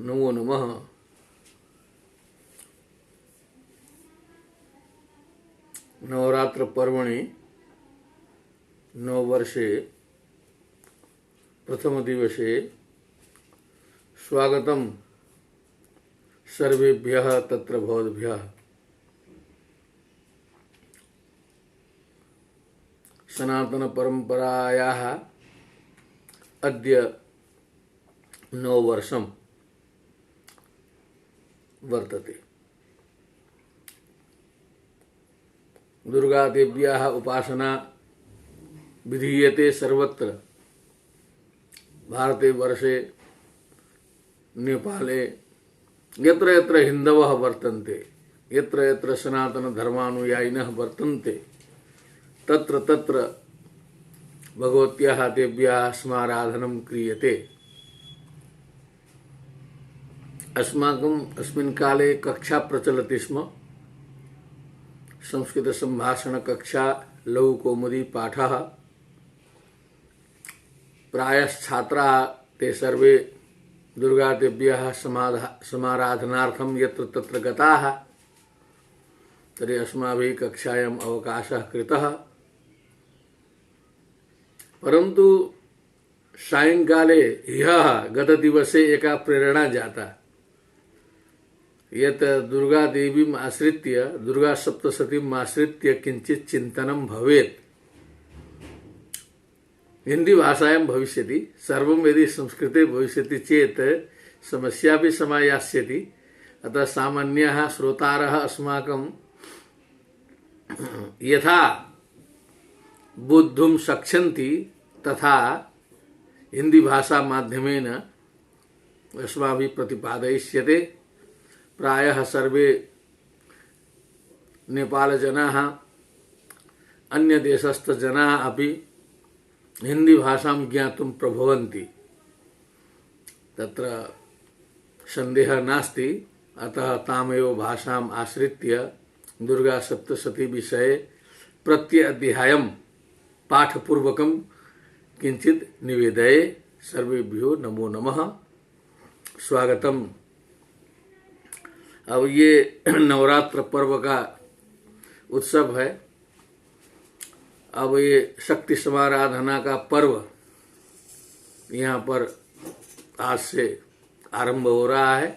नमो नमः। नवरात्र पर्वणि नववर्षे प्रथम दिवसे स्वागतम सर्वेभ्यः तत्र भवद्भ्यः। सनातन परंपरायाः अद्य नववर्षं वर्तते। दुर्गा देव्याः उपासना विधीयते सर्वत्र। भारते वर्षे नेपाले यत्र यत्र हिन्दवः वर्तन्ते, यत्र यत्र सनातन धर्मानुयायिनः वर्तन्ते, तत्र तत्र भगवत्याः देव्याः समाराधनं क्रियते। अस्माकम् अस्मिन् काले कक्षा प्रचलति स्म। संस्कृत संभाषण कक्षा, लघु कौमुदी पाठः। प्रायः छात्राः ते सर्वे दुर्गा देव्याः समाराधनार्थं यत्र तत्र गताः। तर्हि अस्माभिः कक्षायाम् अवकाशः कृतः। परन्तु सायंकाले ह्यः गतदिवसे एका प्रेरणा जाता यत् दुर्गा देवीम् आश्रित्य, दुर्गा सप्तशतीम् आश्रित्य किंचित् चिन्तनं भवेत्। हिंदी भाषायां भविष्यति, सर्वं यदि संस्कृते भविष्यति चेत् समस्या भी समायास्यति। अतः सामान्याः श्रोतारः अस्माकं यथा बुद्धुं शक्ष्यन्ति तथा हिंदी भाषा माध्यमेन अस्माभिः प्रतिपादयिष्यते। प्रायः सर्वे नेपाल जनाः, अन्य देशस्थ जनाः अपि हिंदी भाषां ज्ञातुं प्रभवन्ति। तत्र संदेहः नास्ति। अतः तामेव भाषाम् आश्रित्य दुर्गा सप्तशती विषये प्रत्यध्यायं पाठपूर्वकं किंचित् निवेदये। सर्वेभ्यो नमो नमः, स्वागतम। अब ये नवरात्र पर्व का उत्सव है। अब ये शक्ति समाराधना का पर्व यहाँ पर आज से आरंभ हो रहा है।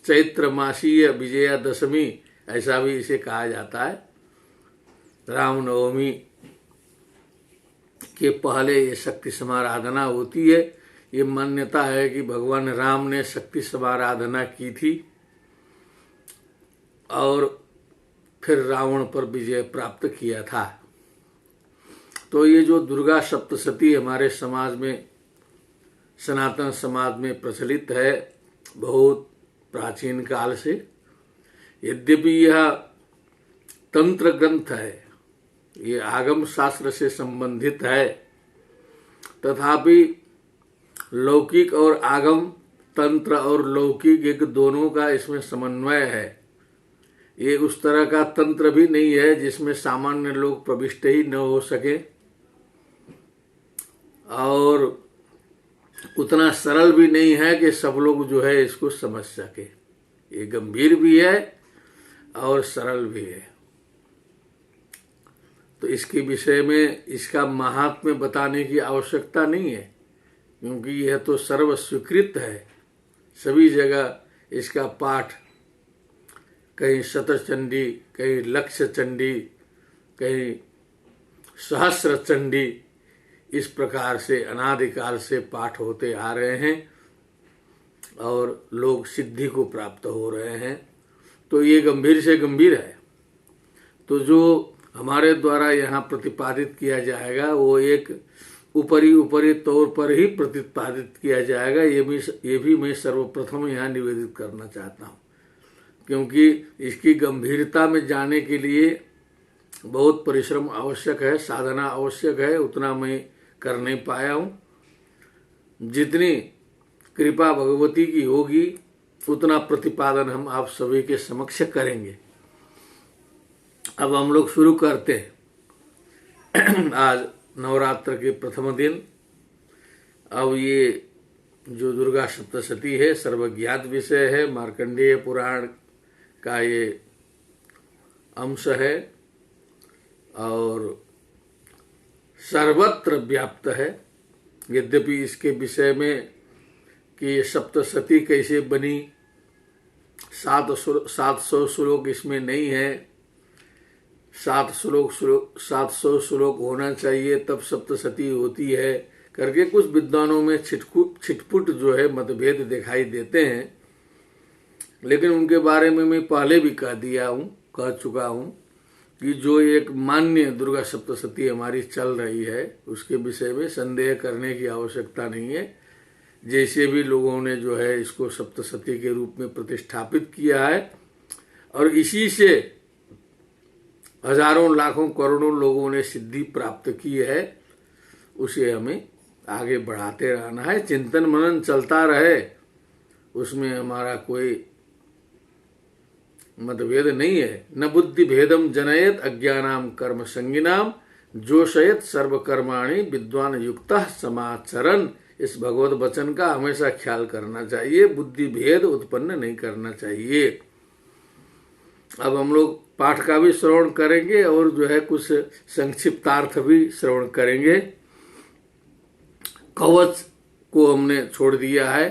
चैत्र मासीय विजयादशमी ऐसा भी इसे कहा जाता है। रामनवमी के पहले ये शक्ति समाराधना होती है। ये मान्यता है कि भगवान राम ने शक्ति समाराधना की थी और फिर रावण पर विजय प्राप्त किया था। तो ये जो दुर्गा सप्तशती हमारे समाज में, सनातन समाज में प्रचलित है बहुत प्राचीन काल से। यद्यपि यह तंत्र ग्रंथ है, ये आगम शास्त्र से संबंधित है, तथापि लौकिक और आगम, तंत्र और लौकिक एक दोनों का इसमें समन्वय है। ये उस तरह का तंत्र भी नहीं है जिसमें सामान्य लोग प्रविष्ट ही न हो सके, और उतना सरल भी नहीं है कि सब लोग जो है इसको समझ सके। ये गंभीर भी है और सरल भी है। तो इसके विषय में इसका महात्म्य बताने की आवश्यकता नहीं है, क्योंकि यह तो सर्व स्वीकृत है। सभी जगह इसका पाठ, कहीं शतचंडी, कहीं लक्ष्य चंडी, कहीं सहस्र चंडी, इस प्रकार से अनादिकाल से पाठ होते आ रहे हैं और लोग सिद्धि को प्राप्त हो रहे हैं। तो ये गंभीर से गंभीर है। तो जो हमारे द्वारा यहाँ प्रतिपादित किया जाएगा वो एक ऊपरी तौर पर ही प्रतिपादित किया जाएगा। ये भी मैं सर्वप्रथम यहाँ निवेदित करना चाहता हूँ, क्योंकि इसकी गंभीरता में जाने के लिए बहुत परिश्रम आवश्यक है, साधना आवश्यक है। उतना मैं कर नहीं पाया हूँ। जितनी कृपा भगवती की होगी उतना प्रतिपादन हम आप सभी के समक्ष करेंगे। अब हम लोग शुरू करते हैं। आज नवरात्र के प्रथम दिन। अब ये जो दुर्गा सप्तशती है सर्वज्ञात विषय है, मार्कंडेय पुराण का ये अंश है और सर्वत्र व्याप्त है। यद्यपि इसके विषय में कि ये सप्तशती कैसे बनी, 700 श्लोक इसमें नहीं है, 700 श्लोक होना चाहिए तब सप्तशती होती है करके कुछ विद्वानों में छिटपुट जो है मतभेद दिखाई देते हैं। लेकिन उनके बारे में मैं पहले भी कह चुका हूँ कि जो एक मान्य दुर्गा सप्तशती हमारी चल रही है उसके विषय में संदेह करने की आवश्यकता नहीं है। जैसे भी लोगों ने जो है इसको सप्तशती के रूप में प्रतिष्ठापित किया है और इसी से हजारों लाखों करोड़ों लोगों ने सिद्धि प्राप्त की है, उसे हमें आगे बढ़ाते रहना है। चिंतन मनन चलता रहे, उसमें हमारा कोई मतभेद नहीं है। न बुद्धि भेदम जनयत अज्ञानाम कर्म संगिनाम जोशयत सर्वकर्माणि विद्वान युक्तः समाचरण। इस भगवत वचन का हमेशा ख्याल करना चाहिए, बुद्धि भेद उत्पन्न नहीं करना चाहिए। अब हम लोग पाठ का भी श्रवण करेंगे और जो है कुछ संक्षिप्तार्थ भी श्रवण करेंगे। कवच को हमने छोड़ दिया है,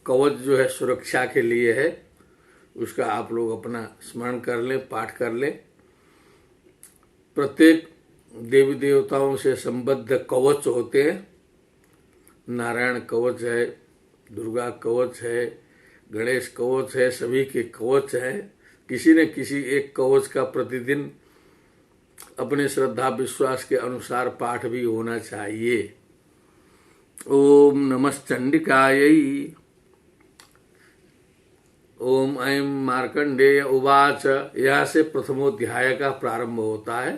कवच जो है सुरक्षा के लिए है, उसका आप लोग अपना स्मरण कर लें, पाठ कर लें। प्रत्येक देवी देवताओं से संबद्ध कवच होते हैं। नारायण कवच है, दुर्गा कवच है, गणेश कवच है, सभी के कवच है। किसी न किसी एक कवच का प्रतिदिन अपने श्रद्धा विश्वास के अनुसार पाठ भी होना चाहिए। ओम नमश्चंडिकायै। ओम ऐं मार्कंडेय उवाच। यहाँ से प्रथमोध्याय का प्रारंभ होता है।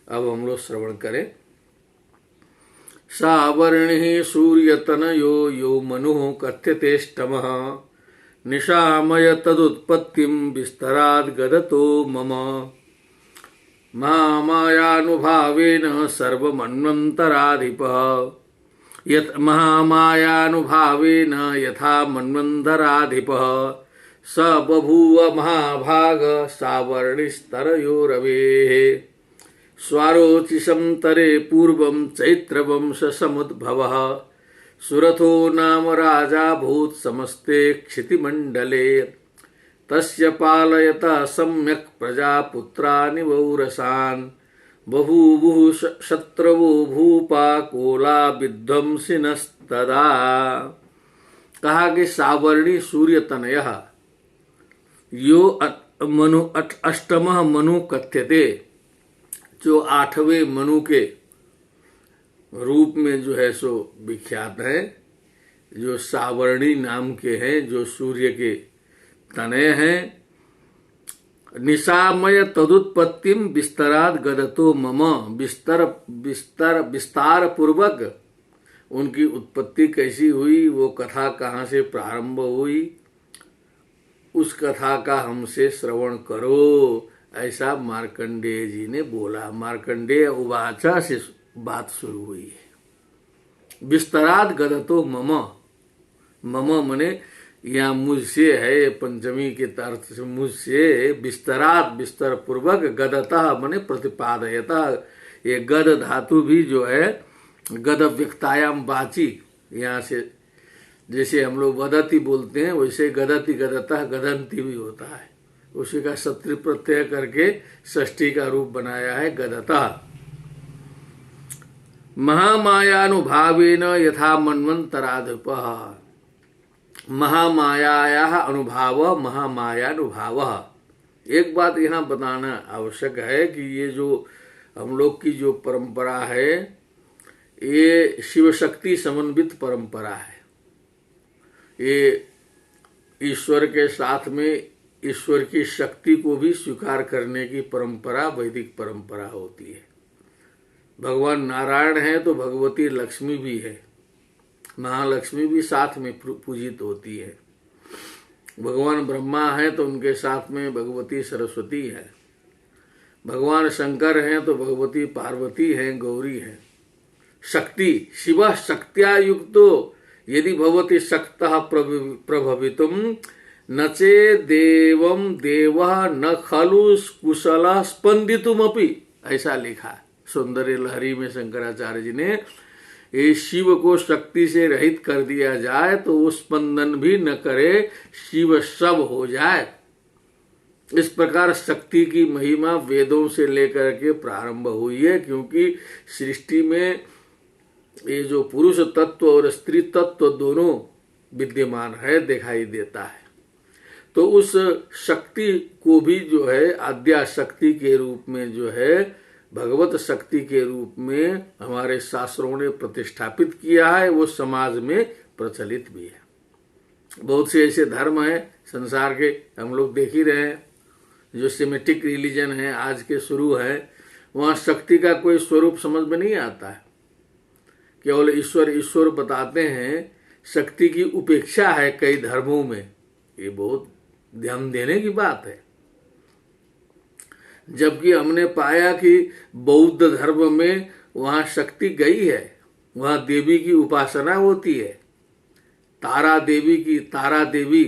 अब हम लोग श्रवण करें। सावर्णिः सूर्यतनयो यो मनुः कथ्यतेष्टमः निशामय तदुत्पत्तिं विस्तराद् गदतो मम महामायानुभावेन सर्वमन्वन्तराधिपः यत् महामायानुभावेन यथा मन्वन्तराधिपः स बभूव महाभाग सावर्णिस्तरयोरवेः स्वारोचिषं तरे पूर्वं चैत्रवंश समुद्भवः सुरथो नाम राजा भूत् समस्ते क्षितिमण्डले तस्य पालयता सम्यक् प्रजापुत्राणि वौरसान् बभूवुः शत्रवो भूपा कोला विध्वंसिनस्तदा। कहा कि सावर्णी सूर्य तनयः यो मनु अष्टमः मनु कथ्यते, जो 8वें मनु के रूप में जो है सो विख्यात है, जो सावर्णी नाम के हैं, जो सूर्य के तनय हैं। निशामय तदुत्पत्तिम विस्तराद गदतो मम। विस्तार पूर्वक उनकी उत्पत्ति कैसी हुई, वो कथा कहाँ से प्रारंभ हुई, उस कथा का हमसे श्रवण करो, ऐसा मार्कंडेय जी ने बोला। मार्कंडेय उवाचा से बात शुरू हुई है। विस्तराद गदतो मम। मम मने यहाँ मुझसे है, पंचमी के अर्थ से मुझसे, विस्तरात विस्तर पूर्वक, गदतः मने प्रतिपादयतः। ये गद धातु भी जो है गद व्यक्तायाम वाची, यहाँ से जैसे हम लोग वदति बोलते हैं वैसे गदति गदतः गदंती भी होता है, उसी का सत्रि प्रत्यय करके षष्ठी का रूप बनाया है गदतः। महामायानुभावेन यथा मन्वन्तराधिपः। महामायायाः अनुभाव महामायानुभावः। एक बात यहाँ बताना आवश्यक है कि ये जो हम लोग की जो परंपरा है ये शिव शक्ति समन्वित परंपरा है। ये ईश्वर के साथ में ईश्वर की शक्ति को भी स्वीकार करने की परंपरा वैदिक परंपरा होती है। भगवान नारायण है तो भगवती लक्ष्मी भी है, महालक्ष्मी भी साथ में पूजित होती है। भगवान ब्रह्मा है तो उनके साथ में भगवती सरस्वती है। भगवान शंकर हैं तो भगवती पार्वती हैं, गौरी हैं। शक्ति शिव शक्त्या युक्तो यदि भवति शक्तः प्रभवितुम न चेदेवं देवः न खलु कुशलः स्पंदितुमपि। ऐसा लिखा है सौंदर्य लहरी में शंकराचार्य जी ने। ये शिव को शक्ति से रहित कर दिया जाए तो वो स्पंदन भी न करे, शिव सब हो जाए। इस प्रकार शक्ति की महिमा वेदों से लेकर के प्रारंभ हुई है, क्योंकि सृष्टि में ये जो पुरुष तत्व और स्त्री तत्व दोनों विद्यमान है, दिखाई देता है। तो उस शक्ति को भी जो है आद्या शक्ति के रूप में, जो है भगवत शक्ति के रूप में हमारे शास्त्रों ने प्रतिष्ठापित किया है, वो समाज में प्रचलित भी है। बहुत से ऐसे धर्म है संसार के, हम लोग देख ही रहे हैं, जो सिमेटिक रिलीजन है आज के शुरू है, वहाँ शक्ति का कोई स्वरूप समझ में नहीं आता है, केवल ईश्वर ईश्वर बताते हैं। शक्ति की उपेक्षा है कई धर्मों में, ये बहुत ध्यान देने की बात है। जबकि हमने पाया कि बौद्ध धर्म में वहाँ शक्ति गई है, वहाँ देवी की उपासना होती है। तारा देवी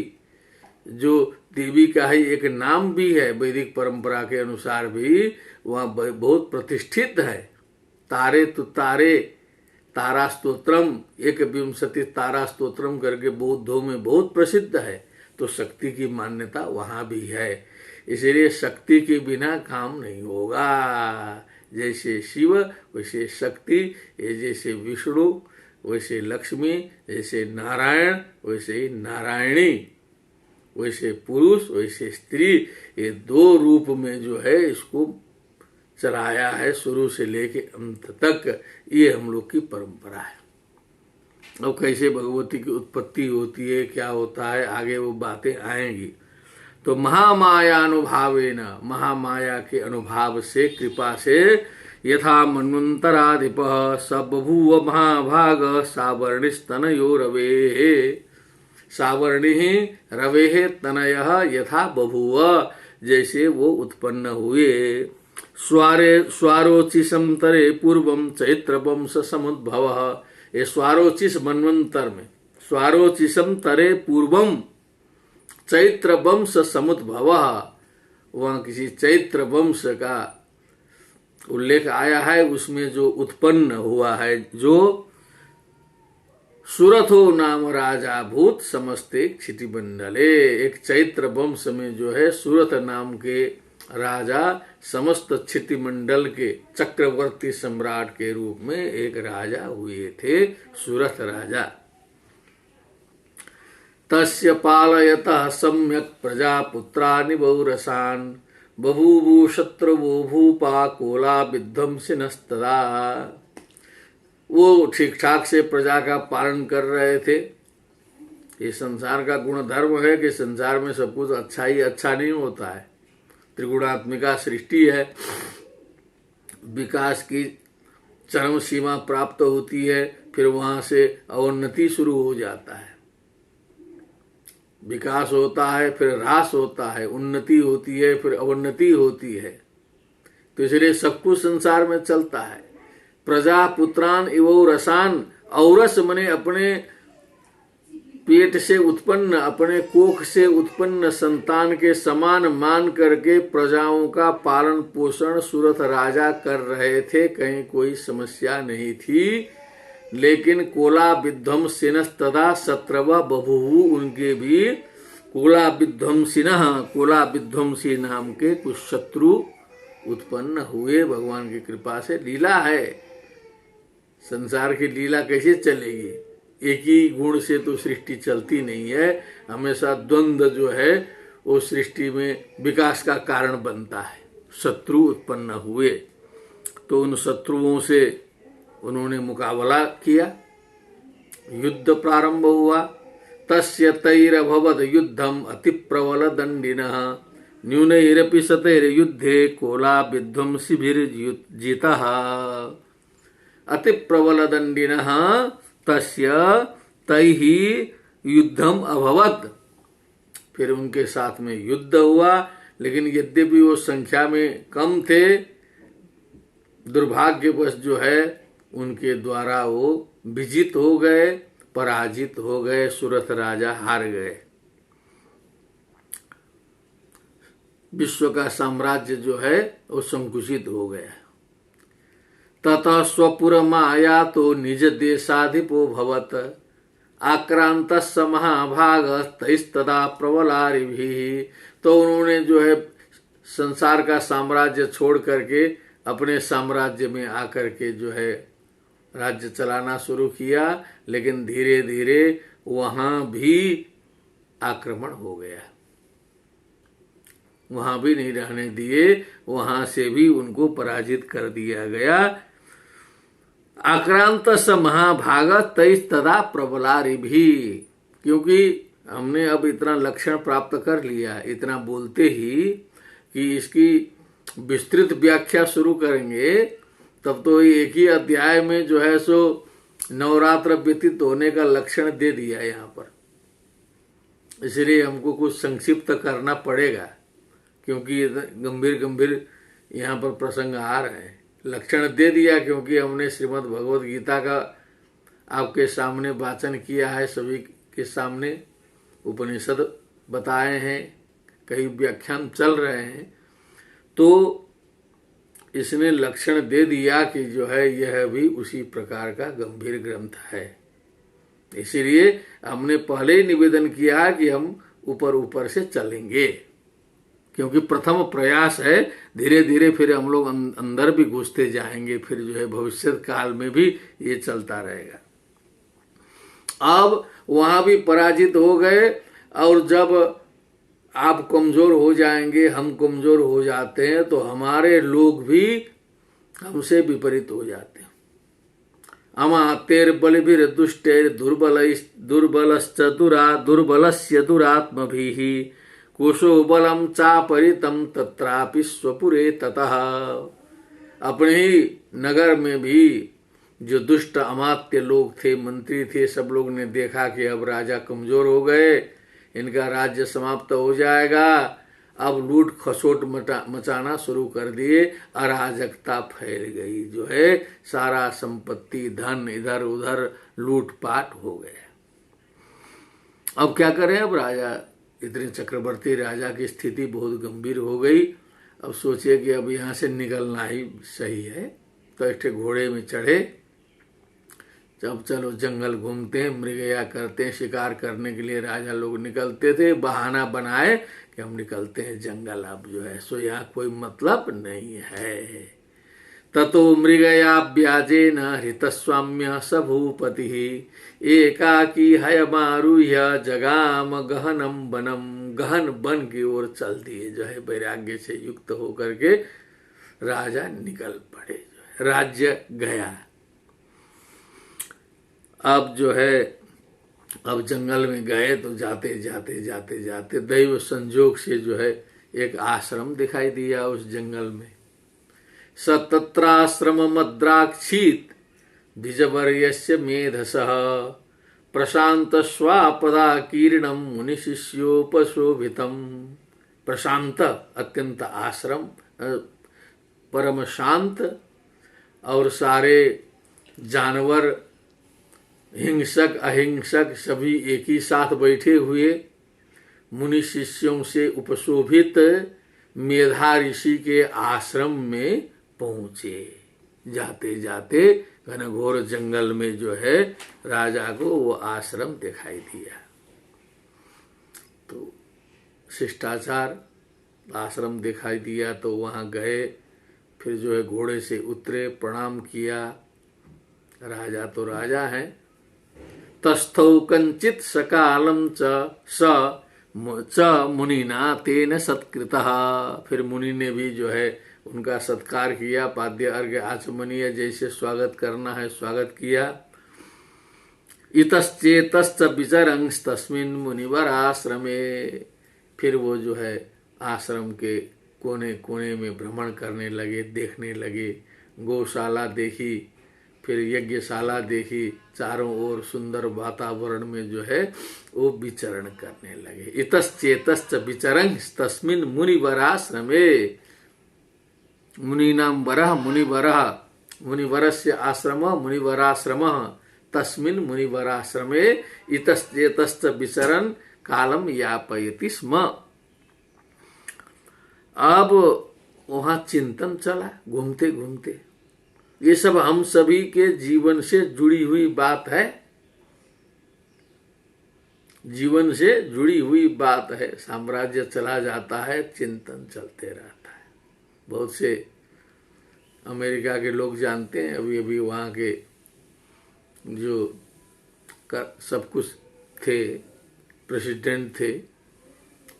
जो देवी का ही एक नाम भी है, वैदिक परंपरा के अनुसार भी वहाँ बहुत प्रतिष्ठित है। तारे तो तारे, तारा स्तोत्रम, 21 तारा स्तोत्रम करके बौद्धों में बहुत प्रसिद्ध है। तो शक्ति की मान्यता वहाँ भी है, इसलिए शक्ति के बिना काम नहीं होगा। जैसे शिव वैसे शक्ति, जैसे विष्णु वैसे लक्ष्मी, जैसे नारायण वैसे ही नारायणी, वैसे पुरुष वैसे स्त्री, ये दो रूप में जो है इसको चलाया है शुरू से लेके अंत तक। ये हम लोग की परंपरा है। अब कैसे भगवती की उत्पत्ति होती है, क्या होता है, आगे वो बातें आएंगी। तो महामायानुभावेन, महामाया के अनुभाव से, कृपा से, यथा मन्वंतराधिप स बभूव महाभाग सावर्णिस्तनयो रवे, सावर्णि रवे तनयः यथा बभूव, जैसे वो उत्पन्न हुए। स्वारोचिषं तरे पूर्वं चैत्र वंश समुद्भवः, ये स्वारोचिष मनवंतर में, स्वारोचिषम तरे पूर्वम चैत्र वंश समुद्भवः, वहाँ किसी चैत्र वंश का उल्लेख आया है। उसमें जो उत्पन्न हुआ है, जो सुरथो नाम राजा भूत समस्ते क्षितिमंडले, एक चैत्र वंश में जो है सुरथ नाम के राजा समस्त क्षितिमंडल के चक्रवर्ती सम्राट के रूप में एक राजा हुए थे, सुरथ राजा। तस्य पालयतः सम्यक् प्रजापुत्राणि बहुरसान्, बभूवु शत्रवो भूपा कोला विध्वंसिनस्तदा। वो ठीक ठाक से प्रजा का पालन कर रहे थे। ये संसार का गुण धर्म है कि संसार में सब कुछ अच्छा ही अच्छा नहीं होता है। त्रिगुणात्मिका सृष्टि है, विकास की चरम सीमा प्राप्त होती है, फिर वहां से अवनति शुरू हो जाता है। विकास होता है, फिर ह्रास होता है, उन्नति होती है, फिर अवनति होती है। तो इसलिए सब कुछ संसार में चलता है। प्रजा पुत्रान इवो रसान, औरस मने अपने पेट से उत्पन्न, अपने कोख से उत्पन्न संतान के समान मान करके प्रजाओं का पालन पोषण सुरथ राजा कर रहे थे, कहीं कोई समस्या नहीं थी। लेकिन कोला विध्वंसिनः तदा शत्रव बभूवु, उनके भी कोला विध्वंसी नाम के कुछ शत्रु उत्पन्न हुए। भगवान की कृपा से लीला है, संसार की लीला कैसे चलेगी? एक ही गुण से तो सृष्टि चलती नहीं है, हमेशा द्वंद्व जो है वो सृष्टि में विकास का कारण बनता है। शत्रु उत्पन्न हुए तो उन शत्रुओं से उन्होंने मुकाबला किया, युद्ध प्रारंभ हुआ। तस्य तैरभवद युद्धम अति प्रबल दंडिनः, न्यूनैरपि शतैर्युद्धे कोला विध्वंसिभिर्जितः। अति प्रबल दंडिनः तस्य तैहि युद्धम अभवत, फिर उनके साथ में युद्ध हुआ। लेकिन यद्यपि वो संख्या में कम थे, दुर्भाग्यवश जो है उनके द्वारा वो विजित हो गए पराजित हो गए, सुरथ राजा हार गए। विश्व का साम्राज्य जो है वो संकुचित हो गया। ततः स्वपुर माया तो निज देशाधिपो भवत, आक्रांत महाभाग तैस्तदा प्रबलारिभिः। तो उन्होंने जो है संसार का साम्राज्य छोड़ करके अपने साम्राज्य में आकर के जो है राज्य चलाना शुरू किया, लेकिन धीरे धीरे वहां भी आक्रमण हो गया, वहां भी नहीं रहने दिए, वहां से भी उनको पराजित कर दिया गया। आक्रांत स महाभाग तैस तदा प्रबलारिभिः। क्योंकि हमने अब इतना लक्षण प्राप्त कर लिया, इतना बोलते ही कि इसकी विस्तृत व्याख्या शुरू करेंगे, तब तो एक ही अध्याय में जो है सो नवरात्र व्यतीत होने का लक्षण दे दिया यहाँ पर। इसलिए हमको कुछ संक्षिप्त करना पड़ेगा, क्योंकि गंभीर गंभीर यहाँ पर प्रसंग आ रहे हैं। लक्षण दे दिया क्योंकि हमने श्रीमद् भगवद गीता का आपके सामने वाचन किया है, सभी के सामने उपनिषद बताए हैं, कई व्याख्यान चल रहे हैं, तो इसने लक्षण दे दिया कि जो है यह भी उसी प्रकार का गंभीर ग्रंथ है। इसीलिए हमने पहले ही निवेदन किया कि हम ऊपर ऊपर से चलेंगे, क्योंकि प्रथम प्रयास है, धीरे धीरे फिर हम लोग अंदर भी घुसते जाएंगे, फिर जो है भविष्य काल में भी ये चलता रहेगा। अब वहां भी पराजित हो गए, और जब आप कमजोर हो जाएंगे, हम कमजोर हो जाते हैं, तो हमारे लोग भी हमसे विपरीत हो जाते हैं। अमातेर बलिभिर दुष्टेर दुर्बलस्य दुरात्मभिः कोशो बलम चापरितम तत्रापि स्वपुरे ततः। अपने ही नगर में भी जो दुष्ट अमात्य लोग थे, मंत्री थे, सब लोग ने देखा कि अब राजा कमजोर हो गए, इनका राज्य समाप्त हो जाएगा। अब लूट खसोट मचाना शुरू कर दिए, अराजकता फैल गई, जो है सारा संपत्ति धन इधर उधर लूटपाट हो गया। अब क्या करें, अब राजा इतने चक्रवर्ती राजा की स्थिति बहुत गंभीर हो गई। अब सोचे कि अब यहाँ से निकलना ही सही है, तो एक घोड़े में चढ़े, जब चलो जंगल घूमते हैं, मृगया करते हैं, शिकार करने के लिए राजा लोग निकलते थे, बहाना बनाए कि हम निकलते हैं जंगल, अब जो है सो यहाँ कोई मतलब नहीं है। ततो मृगया व्याजेन हृतस्वाम्य स भूपतिः एकाकी हयमारुह्य जगाम गहनम वनम। गहन वन की ओर चल दिए, जो है वैराग्य से युक्त होकर के राजा निकल पड़े, राज्य गया। अब जो है अब जंगल में गए, तो जाते जाते जाते जाते दैव संजोग से जो है एक आश्रम दिखाई दिया उस जंगल में। सतत्राश्रम मद्राक्षीत द्विजवर्यस्य मेधसः प्रशांत स्वापदा कीर्णम मुनि शिष्योपशोभितम। प्रशांत अत्यंत आश्रम, परम शांत, और सारे जानवर हिंसक अहिंसक सभी एक ही साथ बैठे हुए, मुनि शिष्यों से उपशोभित मेधा ऋषि के आश्रम में पहुंचे। जाते जाते घनघोर जंगल में जो है राजा को वो आश्रम दिखाई दिया, तो शिष्टाचार आश्रम दिखाई दिया, तो वहां गए, फिर जो है घोड़े से उतरे, प्रणाम किया। राजा तो राजा है। तस्थौ कंचित सकालम च मुनिना तेन सत्कृतः। फिर मुनि ने भी जो है उनका सत्कार किया, पाद्य अर्घ्य आचमनीय जैसे स्वागत करना है स्वागत किया। इतश्चेतश्च विचरंस तस्मिन् मुनिवर आश्रमे। फिर वो जो है आश्रम के कोने कोने में भ्रमण करने लगे, देखने लगे। गौशाला देखी, फिर यज्ञशाला देखी, चारों ओर सुंदर वातावरण में जो है वो विचरण करने लगे। इतश्चेतश्च विचरंस तस्मिन् मुनिवराश्रमे। मुनीनां वरः मुनिवरः, मुनिवरस्य आश्रम मुनिवराश्रम, तस्मिन् मुनिवराश्रमे इतश्चेतश्च विचरन् कालम यापयति स्म। अब वहां चिंतन चला घूमते घूमते। ये सब हम सभी के जीवन से जुड़ी हुई बात है, जीवन से जुड़ी हुई बात है। साम्राज्य चला जाता है, चिंतन चलते रहता है। बहुत से अमेरिका के लोग जानते हैं, अभी अभी वहाँ के जो सब कुछ थे, प्रेसिडेंट थे,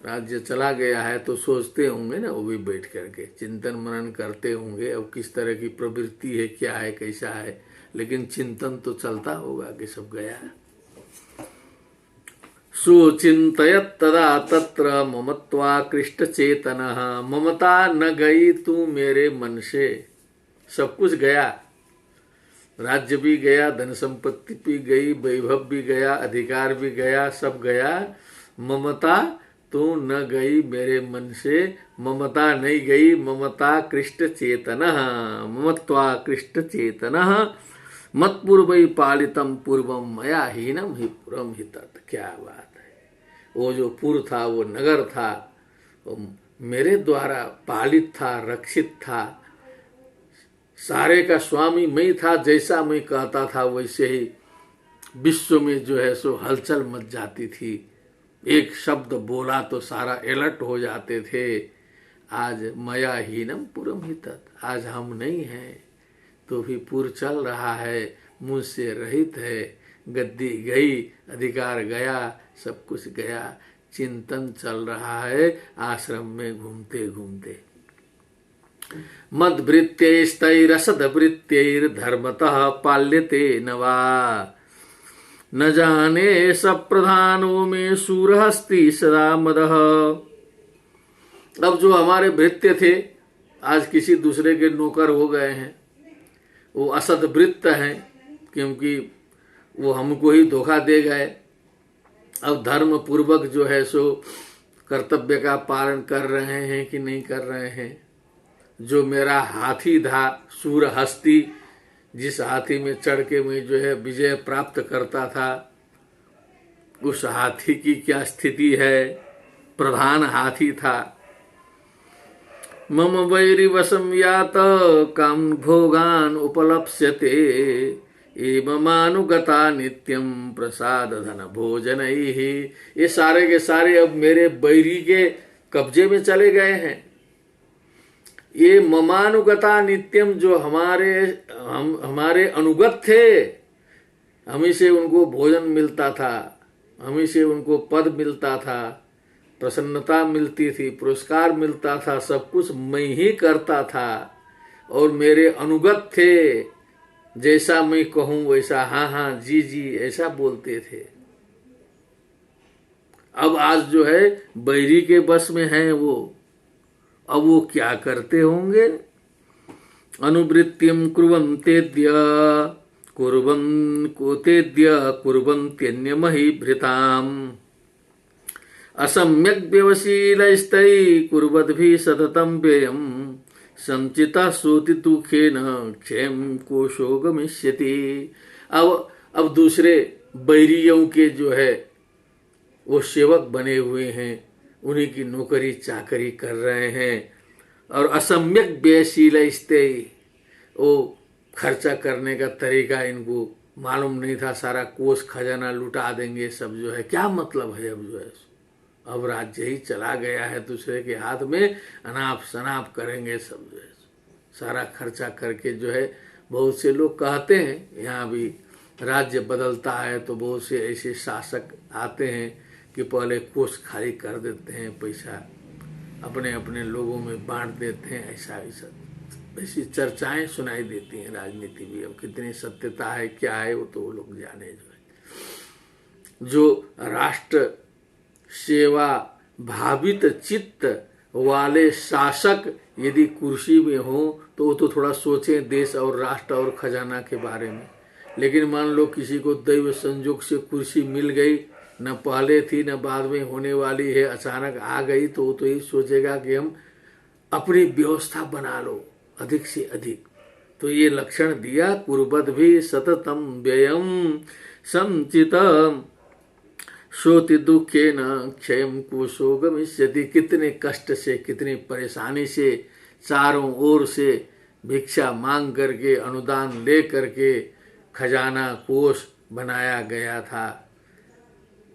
राज्य चला गया है तो सोचते होंगे ना, वो भी बैठ करके चिंतन मनन करते होंगे अब किस तरह की प्रवृत्ति है, क्या है, कैसा है, लेकिन चिंतन तो चलता होगा कि सब गया। सुचिंतयत तदा तत्र ममत्वाकृष्ट चेतनः, ममता न गई तू मेरे मन से। सब कुछ गया, राज्य भी गया, धन संपत्ति भी गई, वैभव भी गया, अधिकार भी गया, सब गया। ममता तू न गई मेरे मन से, ममता नहीं गई। ममता कृष्ट चेतनः, ममत्वा कृष्ट चेतनः, मत पूर्वै पालितम पूर्वम मया हीनम हि पुरम हि तत्। क्या बात है। वो जो पुर था, वो नगर था, वो मेरे द्वारा पालित था, रक्षित था, सारे का स्वामी मैं था। जैसा मैं कहता था वैसे ही विश्व में जो है सो हलचल मच जाती थी। एक शब्द बोला तो सारा अलर्ट हो जाते थे। आज मया हीनम पुरम हि तत्, आज हम नहीं हैं तो भी पुर चल रहा है, मुझसे रहित है। गद्दी गई, अधिकार गया, सब कुछ गया, चिंतन चल रहा है आश्रम में घूमते घूमते। मद्भृत्यैस्तैरसद्भृत्यैर्धर्मतः पाल्यते न वा, न जाने सप्रधानो में सूरहस्ति सदा मदः। अब जो हमारे भृत्य थे आज किसी दूसरे के नौकर हो गए हैं, वो असद्भृत्त हैं क्योंकि वो हमको ही धोखा दे गए। अब धर्म पूर्वक जो है सो कर्तव्य का पालन कर रहे हैं कि नहीं कर रहे हैं। जो मेरा हाथी था सूरहस्ती, जिस हाथी में चढ़ के मैं जो है विजय प्राप्त करता था, उस हाथी की क्या स्थिति है। प्रधान हाथी था। मम वैरी वशम यात काम भोगान उपलप्स्यते, एवमानुगता नित्यम प्रसाद धन भोजन ही। ये सारे के सारे अब मेरे बैरी के कब्जे में चले गए हैं। ये ममानुगता नित्यम, जो हमारे अनुगत थे, हमी से उनको भोजन मिलता था, हमी से उनको पद मिलता था, प्रसन्नता मिलती थी, पुरस्कार मिलता था, सब कुछ मैं ही करता था और मेरे अनुगत थे। जैसा मैं कहूं वैसा हाँ हाँ जी जी ऐसा बोलते थे। अब आज जो है बैरी के बस में हैं वो। अब वो क्या करते होंगे। अनुवृत्तिम कुर्वन्तेद्य कुर्वन्त्यन्यमहि भृताम, असम्यक व्यवशीलैस्तै कुर्वद्भिः सततं व्ययम्, संचिता सोति दुखेन क्षेम कोशो गमिष्यति। अब दूसरे बैरियों के जो है वो सेवक बने हुए हैं, उन्हीं की नौकरी चाकरी कर रहे हैं और असम्यक व्ययशीलैस्ते, वो खर्चा करने का तरीका इनको मालूम नहीं था। सारा कोष खजाना लुटा देंगे सब जो है। क्या मतलब है अब जो है, अब राज्य ही चला गया है दूसरे के हाथ में, अनाप शनाप करेंगे सब जो है, सारा खर्चा करके जो है। बहुत से लोग कहते हैं, यहाँ भी राज्य बदलता है तो बहुत से ऐसे शासक आते हैं कि पहले कोष खाली कर देते हैं, पैसा अपने अपने लोगों में बांट देते हैं। ऐसी चर्चाएं सुनाई देती हैं राजनीति में। अब कितनी सत्यता है क्या है वो तो वो लोग जाने। जो राष्ट्र सेवा भावित चित्त वाले शासक यदि कुर्सी में हो तो वो तो थोड़ा सोचें देश और राष्ट्र और खजाना के बारे में। लेकिन मान लो किसी को दैव संयोग से कुर्सी मिल गई, न पहले थी न बाद में होने वाली है, अचानक आ गई, तो वो तो यही सोचेगा कि हम अपनी व्यवस्था बना लो अधिक से अधिक, तो ये लक्षण दिया, कुर्वद भी सततम व्ययम संचित शोति दुखे न क्षयम कुशो गमिष्यति। कितने कष्ट से, कितनी परेशानी से, चारों ओर से भिक्षा मांग करके, अनुदान ले करके खजाना कोष बनाया गया था।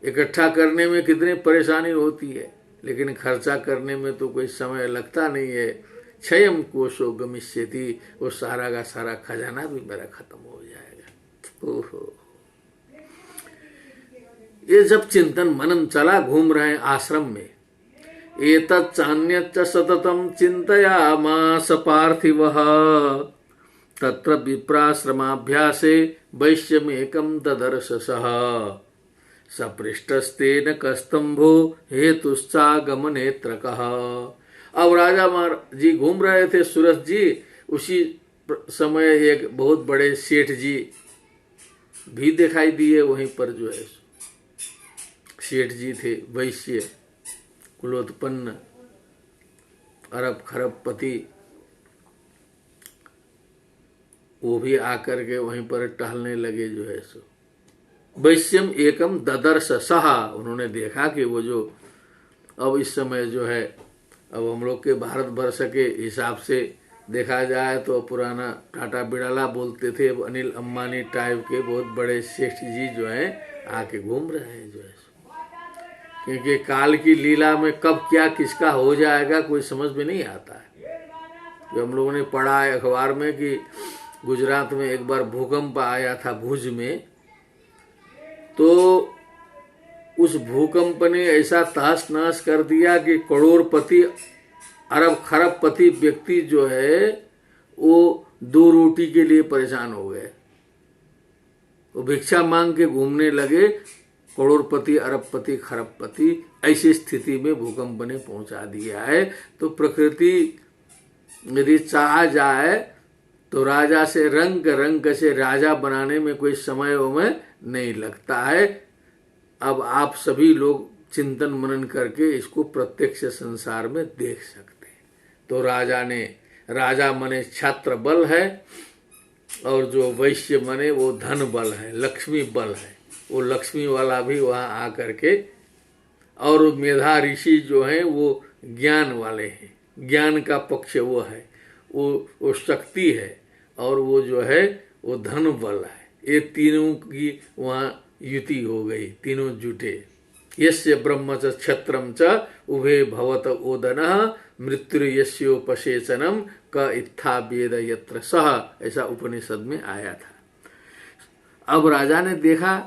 इकट्ठा करने में कितनी परेशानी होती है, लेकिन खर्चा करने में तो कोई समय लगता नहीं है। क्षयम कोशो गमिष्यति, वो सारा का सारा खजाना भी मेरा खत्म हो जाएगा। ओहो, ये जब चिंतन मनन चला, घूम रहे हैं आश्रम में, एतत् चान्यच्च सततम चिंतयामास पार्थिवः तत्र विप्राश्रमाभ्यासे वैश्यमेकं ददर्श सः सपृष्टस्तेन कस्तंभो हेतुश्चागमनेत्रकः। अब राजा महाराज जी घूम रहे थे, सूरज जी, उसी समय एक बहुत बड़े सेठ जी भी दिखाई दिए। वहीं पर जो है सेठ जी थे, वैश्य कुलोत्पन्न अरब खरबपति, वो भी आकर के वहीं पर टहलने लगे। जो है सो वैश्यम एकम ददर्श सहा, उन्होंने देखा कि वो जो अब इस समय जो है, अब हम लोग के भारत वर्ष के हिसाब से देखा जाए तो पुराना टाटा बिड़ला बोलते थे, अब अनिल अंबानी टाइप के बहुत बड़े सेठ जी जो हैं आके घूम रहे हैं। जो है क्योंकि काल की लीला में कब क्या किसका हो जाएगा कोई समझ में नहीं आता है। जो हम लोगों ने पढ़ा है अखबार में कि गुजरात में एक बार भूकंप आया था भुज में, तो उस भूकंप ने ऐसा तहस नहस कर दिया कि करोड़पति अरब खरबपति व्यक्ति जो है वो दो रोटी के लिए परेशान हो गए। वो भिक्षा मांग के घूमने लगे। करोड़पति अरबपति खरबपति ऐसी स्थिति में भूकंप ने पहुंचा दिया है। तो प्रकृति यदि चाह जाए तो राजा से रंग रंग से राजा बनाने में कोई समय में नहीं लगता है। अब आप सभी लोग चिंतन मनन करके इसको प्रत्यक्ष संसार में देख सकते हैं। तो राजा मने छात्र बल है, और जो वैश्य मने वो धन बल है, लक्ष्मी बल है। वो लक्ष्मी वाला भी वहाँ आकर के, और मेधा ऋषि जो हैं वो ज्ञान वाले हैं, ज्ञान का पक्ष वो है, वो शक्ति है, और वो जो है वो धन बल है। ये तीनों की वहाँ युति हो गई, तीनों जुटे। यस्य ब्रह्म च क्षत्रम च उभे भवत ओदनः मृत्यु यस्योपसेचनम क इत्था वेद यत्र सह, ऐसा उपनिषद में आया था। अब राजा ने देखा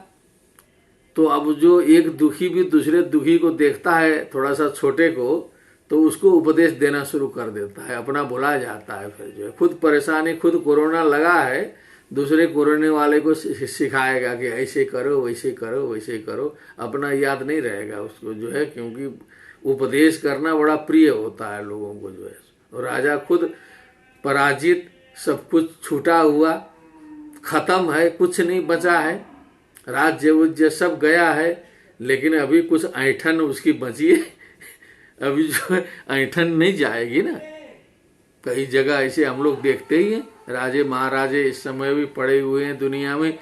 तो अब जो एक दुखी भी दूसरे दुखी को देखता है, थोड़ा सा छोटे को, तो उसको उपदेश देना शुरू कर देता है, अपना भुला जाता है। फिर जो है खुद परेशानी, खुद कोरोना लगा है, दूसरे कोरोना वाले को सिखाएगा कि ऐसे करो वैसे करो वैसे करो, अपना याद नहीं रहेगा उसको जो है, क्योंकि उपदेश करना बड़ा प्रिय होता है लोगों को जो है। और राजा खुद पराजित, सब कुछ छूटा हुआ, खत्म है, कुछ नहीं बचा है, राज्य उज्य सब गया है, लेकिन अभी कुछ ऐंठन उसकी बची है। अभी जो है ऐंठन नहीं जाएगी ना। कई जगह ऐसे हम लोग देखते ही हैं, राजे महाराजे इस समय भी पड़े हुए हैं दुनिया में,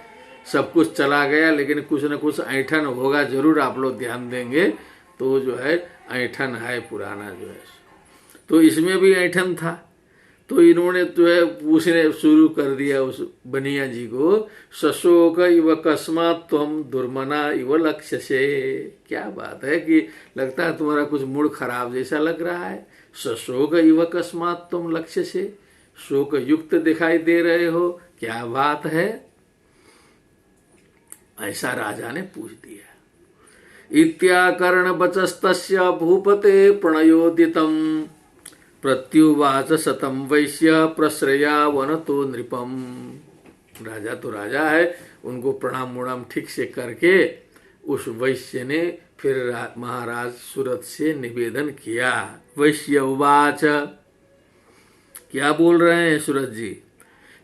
सब कुछ चला गया, लेकिन कुछ न कुछ ऐंठन होगा जरूर। आप लोग ध्यान देंगे तो जो है ऐंठन है पुराना जो है। तो इसमें भी ऐंठन था, तो इन्होंने जो है पूछने शुरू कर दिया उस बनिया जी को, शशोक इव कस्मात् त्वं दुर्मना इव लक्ष्य से। क्या बात है कि लगता है तुम्हारा कुछ मूड खराब जैसा लग रहा है। शशोक इव कस्मात् त्वं लक्ष्य से, शोक युक्त दिखाई दे रहे हो, क्या बात है, ऐसा राजा ने पूछ दिया। इत्याकर्ण बचस्तस्य भूपते प्रणयोदितम प्रत्युवाच शतम वैश्य प्रश्रया वनतो नृपम। राजा तो राजा है, उनको प्रणाम मुणाम ठीक से करके उस वैश्य ने फिर महाराज सूरत से निवेदन किया। वैश्य उवाच, क्या बोल रहे हैं सूरत जी?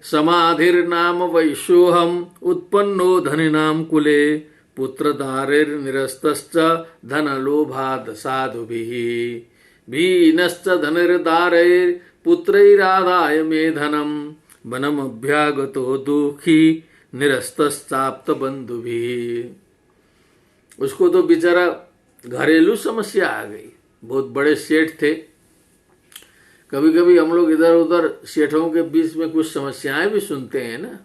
समाधिर नाम वैश्योहम उत्पन्नो धनिनाम कुले पुत्रधारिर निरस्तश्च धनलोभाद साधुभिः भीनश्च धनिर्धारैर पुत्रैराधाय मे धनम वनम अभ्यागतो दुखी निरस्तश्चाप्त बंधु भी। उसको तो बेचारा घरेलू समस्या आ गई। बहुत बड़े सेठ थे। कभी कभी हम लोग इधर उधर सेठों के बीच में कुछ समस्याएं भी सुनते हैं ना।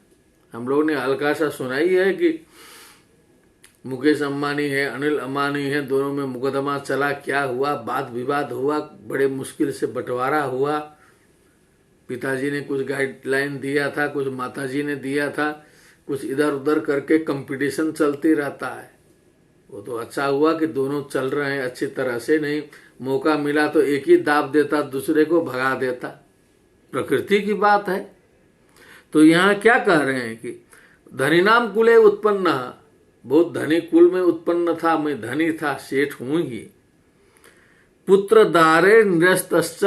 हम लोग ने हल्का सा सुनाई है कि मुकेश अंबानी है, अनिल अंबानी है, दोनों में मुकदमा चला, क्या हुआ, वाद विवाद हुआ, बड़े मुश्किल से बंटवारा हुआ। पिताजी ने कुछ गाइडलाइन दिया था, कुछ माताजी ने दिया था, कुछ इधर उधर करके कंपटीशन चलती रहता है। वो तो अच्छा हुआ कि दोनों चल रहे हैं अच्छी तरह से, नहीं मौका मिला तो एक ही दाब देता, दूसरे को भगा देता। प्रकृति की बात है। तो यहाँ क्या कह रहे हैं कि धनीनाम कुले उत्पन्न, बहुत धनी कुल में उत्पन्न था, मैं धनी था, सेठ हूं ही। पुत्र दारे निरस्तश्च,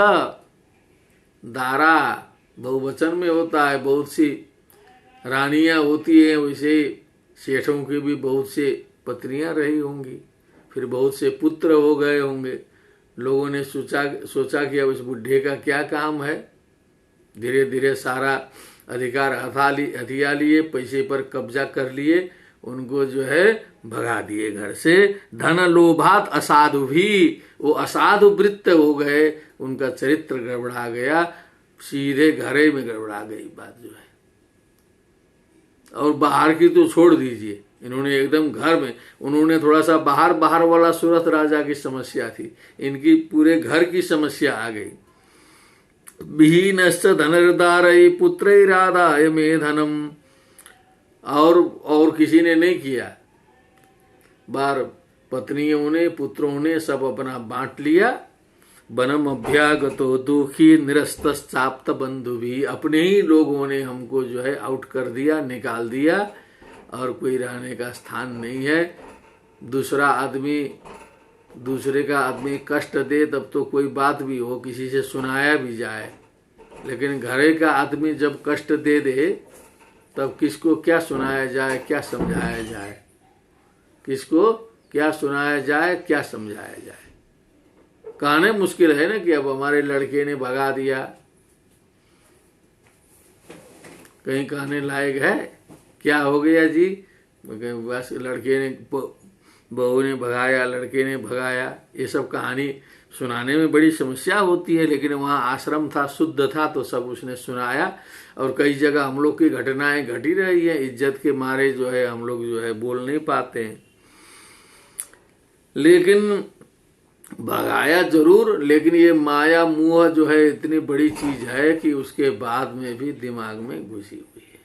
दारा बहुवचन में होता है, बहुत सी रानियां होती है, वैसे सेठों की भी बहुत से पत्नियां रही होंगी, फिर बहुत से पुत्र हो गए होंगे। लोगों ने सोचा कि अब इस बुढ़े का क्या काम है। धीरे धीरे सारा अधिकार हथिया लिए, पैसे पर कब्जा कर लिए, उनको जो है भगा दिए घर से। धन लोभात असाधु भी, वो असाधु वृत्त हो गए, उनका चरित्र गड़बड़ा गया, सीधे घरे में गड़बड़ा गई बात जो है। और बाहर की तो छोड़ दीजिए, इन्होंने एकदम घर में, उन्होंने थोड़ा सा बाहर वाला सूरत राजा की समस्या थी, इनकी पूरे घर की समस्या आ गई। विहीनश्च धनर्दारय पुत्रैरादाय मे धनम, और किसी ने नहीं किया। बार पत्नियों ने, पुत्रों ने सब अपना बांट लिया। वनम अभ्यागतो दुखी निरस्तश्चाप्त बंधु भी, अपने ही लोगों ने हमको जो है आउट कर दिया, निकाल दिया, और कोई रहने का स्थान नहीं है। दूसरे का आदमी कष्ट दे तब तो कोई बात भी हो, किसी से सुनाया भी जाए, लेकिन घरे का आदमी जब कष्ट दे दे तब किसको क्या सुनाया जाए, क्या समझाया जाए, किसको क्या सुनाया जाए, क्या समझाया जाए। कहने मुश्किल है ना कि अब हमारे लड़के ने भगा दिया, कहीं कहने लायक है, क्या हो गया जी, बस लड़के ने, बहू ने भगाया, लड़के ने भगाया, ये सब कहानी सुनाने में बड़ी समस्या होती है। लेकिन वहाँ आश्रम था, शुद्ध था, तो सब उसने सुनाया। और कई जगह हम लोग की घटनाएं घटी रही है, इज्जत के मारे जो है हम लोग जो है बोल नहीं पाते हैं। लेकिन भगाया जरूर, लेकिन ये माया मोह जो है इतनी बड़ी चीज है कि उसके बाद में भी दिमाग में घुसी हुई है।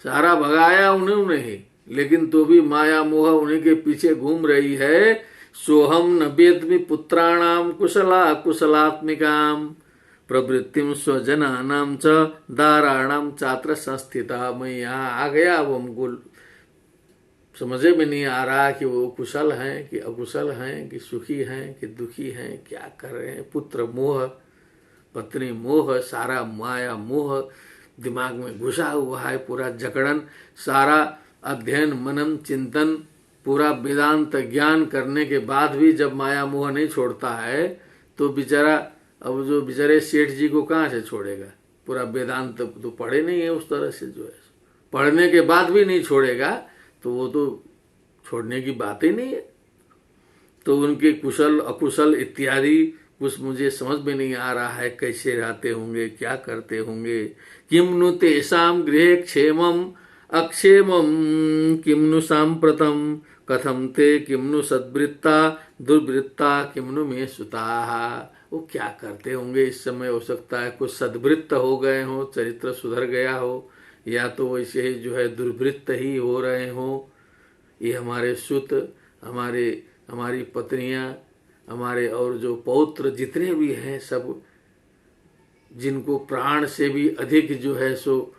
सारा भगाया उन्होंने ही, लेकिन तो भी माया मोह उन्हीं के पीछे घूम रही है। सोहम न वेद्मि पुत्राणाम कुशला कुशलात्मिकाम प्रवृत्तिम स्वजनानाम च दाराणाम चात्र संस्थिता। मैं यहाँ आ गया, अब हमको समझे में नहीं आ रहा कि वो कुशल हैं कि अकुशल हैं, कि सुखी हैं कि दुखी हैं, क्या कर रहे हैं। पुत्र मोह, पत्नी मोह, सारा माया मोह दिमाग में घुसा हुआ है, पूरा जकड़न। सारा अध्ययन मनन चिंतन, पूरा वेदांत ज्ञान करने के बाद भी जब माया मोह नहीं छोड़ता है तो बेचारा, अब जो बेचारे सेठ जी को कहाँ से छोड़ेगा। पूरा वेदांत तो पढ़े नहीं है उस तरह से, जो है पढ़ने के बाद भी नहीं छोड़ेगा तो वो तो छोड़ने की बात ही नहीं है। तो उनके कुशल अकुशल इत्यादि कुछ मुझे समझ में नहीं आ रहा है, कैसे रहते होंगे, क्या करते होंगे। किम नु तेषां गृहे क्षेमम अक्षेमम किम नु सांप्रतम कथम ते किम नु सद्वृत्ता दुर्वृत्ता किम नु मे सुताः। वो क्या करते होंगे इस समय। हो सकता है कुछ सद्वृत्त हो गए हो, चरित्र सुधर गया हो, या तो वैसे ही जो है दुर्वृत्त ही हो रहे हो। ये हमारे सुत, हमारी पत्नियां, हमारे और जो पौत्र जितने भी हैं, सब जिनको प्राण से भी अधिक जो है सो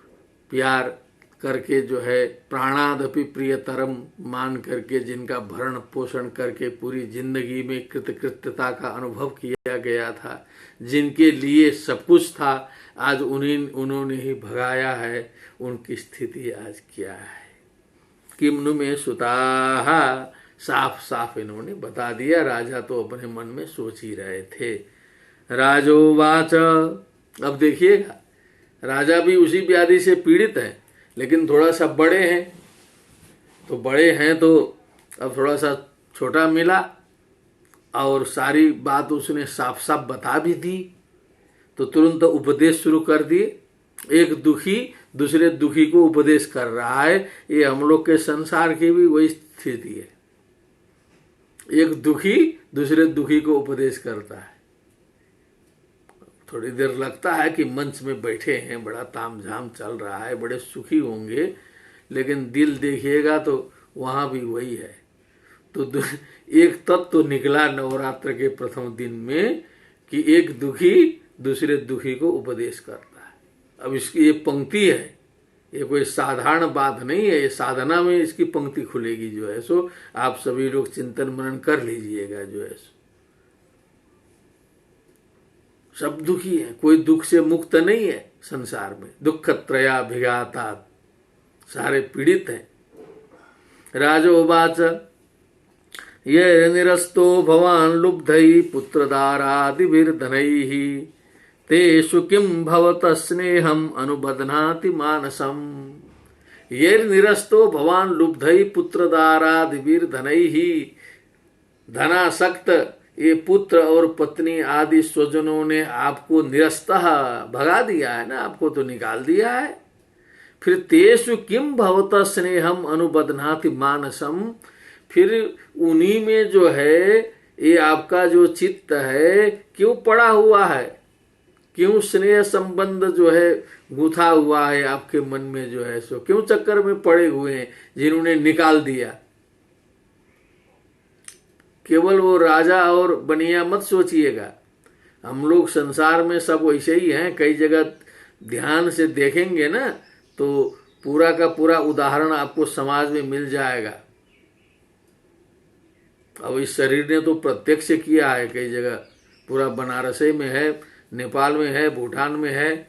प्यार करके, जो है प्राणादपि प्रियतरम मान करके, जिनका भरण पोषण करके पूरी जिंदगी में कृतकृत्यता का अनुभव किया गया था, जिनके लिए सब कुछ था, आज उन्होंने ही भगाया है। उनकी स्थिति आज क्या है। किम नु मे सुताः, साफ साफ इन्होंने बता दिया। राजा तो अपने मन में सोच ही रहे थे। राजोवाच, अब देखिएगा राजा भी उसी व्याधि से पीड़ित है, लेकिन थोड़ा सा बड़े हैं, तो बड़े हैं तो अब थोड़ा सा छोटा मिला और सारी बात उसने साफ साफ बता भी दी, तो तुरंत उपदेश शुरू कर दिए। एक दुखी दूसरे दुखी को उपदेश कर रहा है। ये हम लोग के संसार की भी वही स्थिति है, एक दुखी दूसरे दुखी को उपदेश करता है। थोड़ी देर लगता है कि मंच में बैठे हैं, बड़ा तामझाम चल रहा है, बड़े सुखी होंगे, लेकिन दिल देखिएगा तो वहां भी वही है। तो एक तत्व तो निकला नवरात्र के प्रथम दिन में कि एक दुखी दूसरे दुखी को उपदेश करता है। अब इसकी ये पंक्ति है, ये कोई साधारण बात नहीं है, ये साधना में इसकी पंक्ति खुलेगी जो है सो। आप सभी लोग चिंतन मनन कर लीजिएगा जो है सो। सब दुखी है, कोई दुख से मुक्त नहीं है संसार में। दुख त्रयाभिघाता, सारे पीड़ित हैं। राजोवाच ये निरस्तो भवान लुब्धै पुत्रदारादिभिर्धनैः तेषु किं भवत स्नेहम अनुबध्नाति मानसम। ये निरस्तो भवान लुब्धै पुत्रदारादिभिर्धनैः, धनासक्त ये पुत्र और पत्नी आदि स्वजनों ने आपको निरस्तः भगा दिया है ना, आपको तो निकाल दिया है। फिर तेषु किम भवत स्नेहम अनुबध्नाति मानसम, फिर उन्हीं में जो है ये आपका जो चित्त है क्यों पड़ा हुआ है, क्यों स्नेह संबंध जो है गुथा हुआ है आपके मन में जो है सो, क्यों चक्कर में पड़े हुए हैं जिन्होंने निकाल दिया। केवल वो राजा और बनिया मत सोचिएगा, हम लोग संसार में सब वैसे ही हैं। कई जगह ध्यान से देखेंगे ना तो पूरा का पूरा उदाहरण आपको समाज में मिल जाएगा। अब इस शरीर ने तो प्रत्यक्ष किया है कई जगह, पूरा बनारस में है, नेपाल में है, भूटान में है,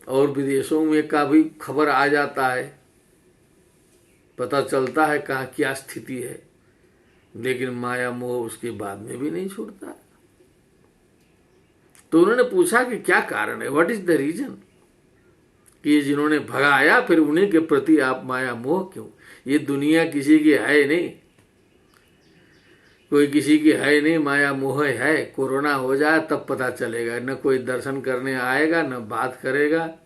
और विदेशों में का भी खबर आ जाता है, पता चलता है कहाँ क्या स्थिति है। लेकिन माया मोह उसके बाद में भी नहीं छूटता। तो उन्होंने पूछा कि क्या कारण है, व्हाट इज द रीजन, कि जिन्होंने भगाया फिर उन्हीं के प्रति आप माया मोह क्यों। ये दुनिया किसी की है नहीं, कोई किसी की है नहीं, माया मोह है। कोरोना हो जाए तब पता चलेगा, न कोई दर्शन करने आएगा, न बात करेगा,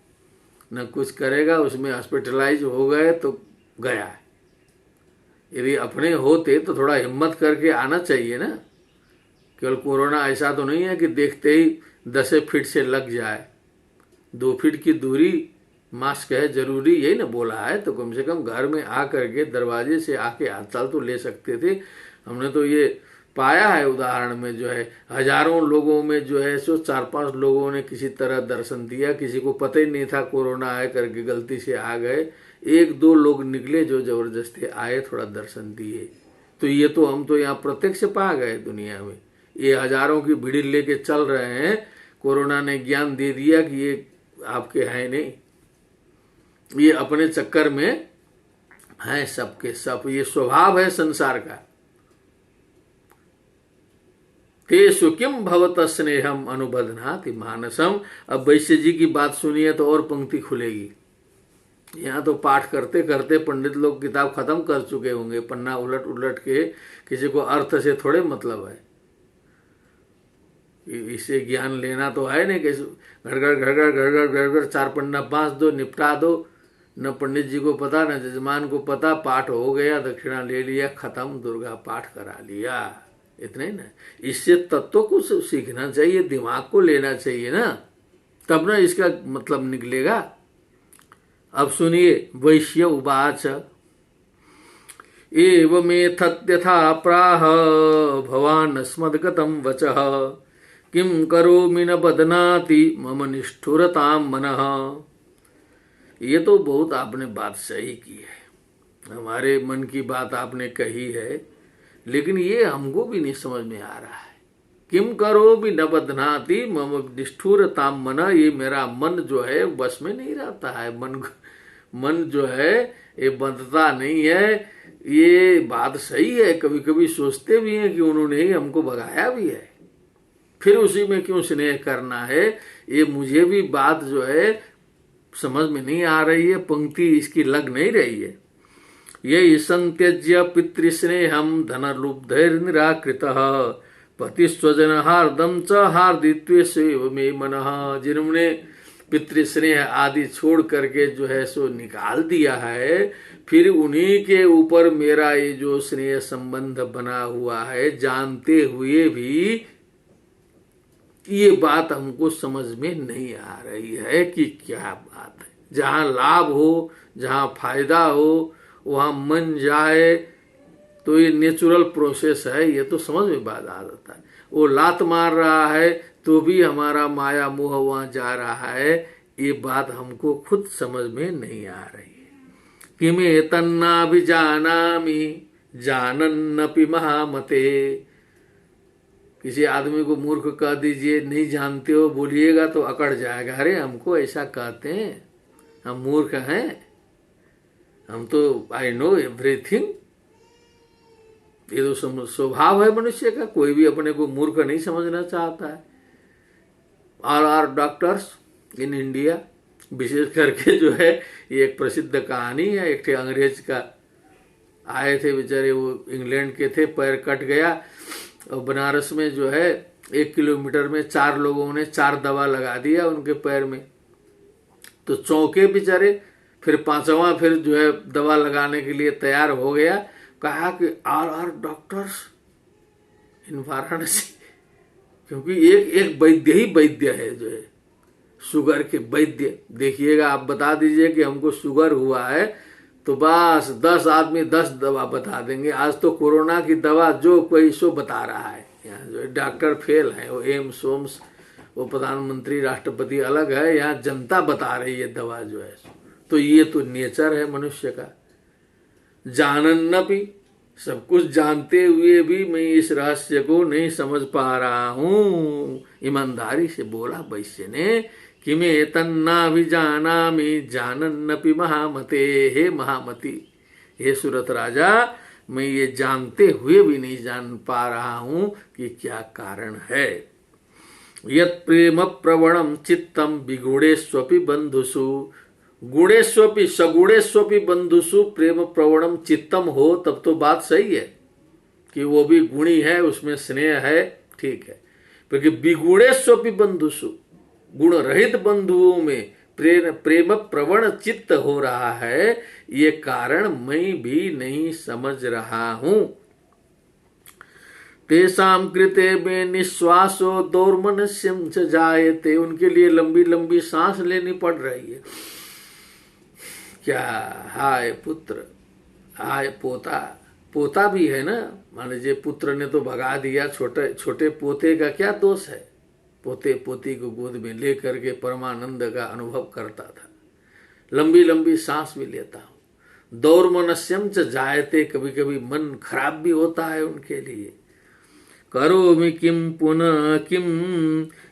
न कुछ करेगा। उसमें हॉस्पिटलाइज हो गए तो गया है। यदि अपने होते तो थोड़ा हिम्मत करके आना चाहिए ना। केवल कोरोना ऐसा तो नहीं है कि देखते ही 10 फीट से लग जाए। 2 फीट की दूरी, मास्क है जरूरी, यही ना बोला है। तो कम से कम घर में आ करके दरवाजे से आके हाथचाल तो ले सकते थे। हमने तो ये पाया है उदाहरण में जो है, हजारों लोगों में जो है सो 4-5 लोगों ने किसी तरह दर्शन दिया। किसी को पता ही नहीं था कोरोना है करके गलती से आ गए। 1-2 लोग निकले जो जबरदस्ती आए, थोड़ा दर्शन दिए। तो ये तो हम तो यहाँ प्रत्यक्ष पा गए दुनिया में। ये हजारों की भीड़ लेके चल रहे हैं। कोरोना ने ज्ञान दे दिया कि ये आपके हैं नहीं, ये अपने चक्कर में हैं सबके सब। ये स्वभाव है संसार का। तेषु किम भवत स्नेहम अनुबध्नाति मानसम। अब वैश्य जी की बात सुनिए तो और पंक्ति खुलेगी। यहाँ तो पाठ करते करते पंडित लोग किताब खत्म कर चुके होंगे, पन्ना उलट उलट के। किसी को अर्थ से थोड़े मतलब है, इससे ज्ञान लेना तो है नहीं। कैसे घड़गड़ घड़गड़ घड़गड़ घड़गड़ 4 पन्ना बांध दो, निपटा दो। न पंडित जी को पता न जजमान को पता, पाठ हो गया, दक्षिणा ले लिया, खत्म, दुर्गा पाठ करा लिया, इतना ही ना। इससे तत्व को सीखना चाहिए, दिमाग को लेना चाहिए ना, तब ना इसका मतलब निकलेगा। अब सुनिए, वैश्य उवाच एवमेतद्यथा प्राह भवान् अस्मद्गतं वचः किं करोमि न बध्नाति मम निष्ठुरतां मनः। ये तो बहुत आपने बात सही की है, हमारे मन की बात आपने कही है, लेकिन ये हमको भी नहीं समझ में आ रहा है। किम करोमि न बध्नाति मम निष्ठुरतां मनः। ये मेरा मन जो है बस में नहीं रहता है। मन जो है ये बंधता नहीं है। ये बात सही है, कभी कभी सोचते भी हैं कि उन्होंने ही हमको भगाया भी है, फिर उसी में क्यों स्नेह करना है। ये मुझे भी बात जो है समझ में नहीं आ रही है, पंक्ति इसकी लग नहीं रही है। ये संत्यज्य पितृस्नेहम धनलुब्धैर निराकृतः पति स्वजन हार्दम च हार्दित्वे सेव में मनः। जिन्होंने पितृस्नेह आदि छोड़ करके जो है सो निकाल दिया है, फिर उन्हीं के ऊपर मेरा ये जो स्नेह संबंध बना हुआ है, जानते हुए भी ये बात हमको समझ में नहीं आ रही है कि क्या बात है। जहाँ लाभ हो, जहाँ फायदा हो, वहाँ मन जाए तो ये नेचुरल प्रोसेस है, ये तो समझ में बात आ जाता है। वो लात मार रहा है तो भी हमारा माया मोह वहाँ जा रहा है, ये बात हमको खुद समझ में नहीं आ रही है। किमे तन्नाभिजानामि जानन्नपि महामते। किसी आदमी को मूर्ख कह दीजिए, नहीं जानते हो बोलिएगा तो अकड़ जाएगा, अरे हमको ऐसा कहते हैं, हम मूर्ख हैं, हम तो आई नो एवरीथिंग। ये तो स्वभाव है मनुष्य का, कोई भी अपने को मूर्ख नहीं समझना चाहता है। All are doctors in India, विशेष करके जो है ये एक प्रसिद्ध कहानी है। एक थे अंग्रेज का आए थे बेचारे, वो इंग्लैंड के थे, पैर कट गया और बनारस में जो है 1 किलोमीटर में 4 लोगों ने 4 दवा लगा दिया उनके पैर में। तो चौंके बेचारे, फिर 5वां फिर जो है दवा लगाने के लिए तैयार हो गया। कहा कि all are doctors in Varanasi, क्योंकि एक वैद्य ही वैद्य है जो है, शुगर के वैद्य। देखिएगा, आप बता दीजिए कि हमको शुगर हुआ है तो बस 10 आदमी 10 दवा बता देंगे। आज तो कोरोना की दवा जो कोई सो बता रहा है। यहाँ जो डॉक्टर फेल है, वो एम्स ओम्स, वो प्रधानमंत्री राष्ट्रपति अलग है, यहाँ जनता बता रही है दवा जो है। तो ये तो नेचर है मनुष्य का। जानन्नपि, सब कुछ जानते हुए भी मैं इस रहस्य को नहीं समझ पा रहा हूँ। ईमानदारी से बोला वैश्य ने कि मैं तन्नाभिजानामि जानन्नपि महामते। हे महामती, हे सुरत राजा, मैं ये जानते हुए भी नहीं जान पा रहा हूँ कि क्या कारण है। यत् प्रेम प्रवणम चित्तम विगुणेष्वपि बंधुषु, गुणेष्वपि सगुणेष्वपि बंधुषु प्रेम प्रवणम चित्तम हो, तब तो बात सही है कि वो भी गुणी है, उसमें स्नेह है, ठीक है। क्योंकि विगुणेष्वपि बंधुषु, गुण रहित बंधुओं में प्रेम प्रवण चित्त हो रहा है, ये कारण मैं भी नहीं समझ रहा हूं। तेषां कृते में निश्वासो दौर्मनस्यं च जायते, उनके लिए लंबी लंबी सांस लेनी पड़ रही है। क्या हाय पुत्र, हाय पोता, पोता भी है ना, मान लीजिए पुत्र ने तो भगा दिया, छोटे छोटे पोते का क्या दोष है। पोते पोती को गोद में लेकर के परमानंद का अनुभव करता था। लंबी लंबी सांस भी लेता हूं। दौर्मनस्यम च जायते, कभी कभी मन खराब भी होता है उनके लिए। करोमि किम पुनः किम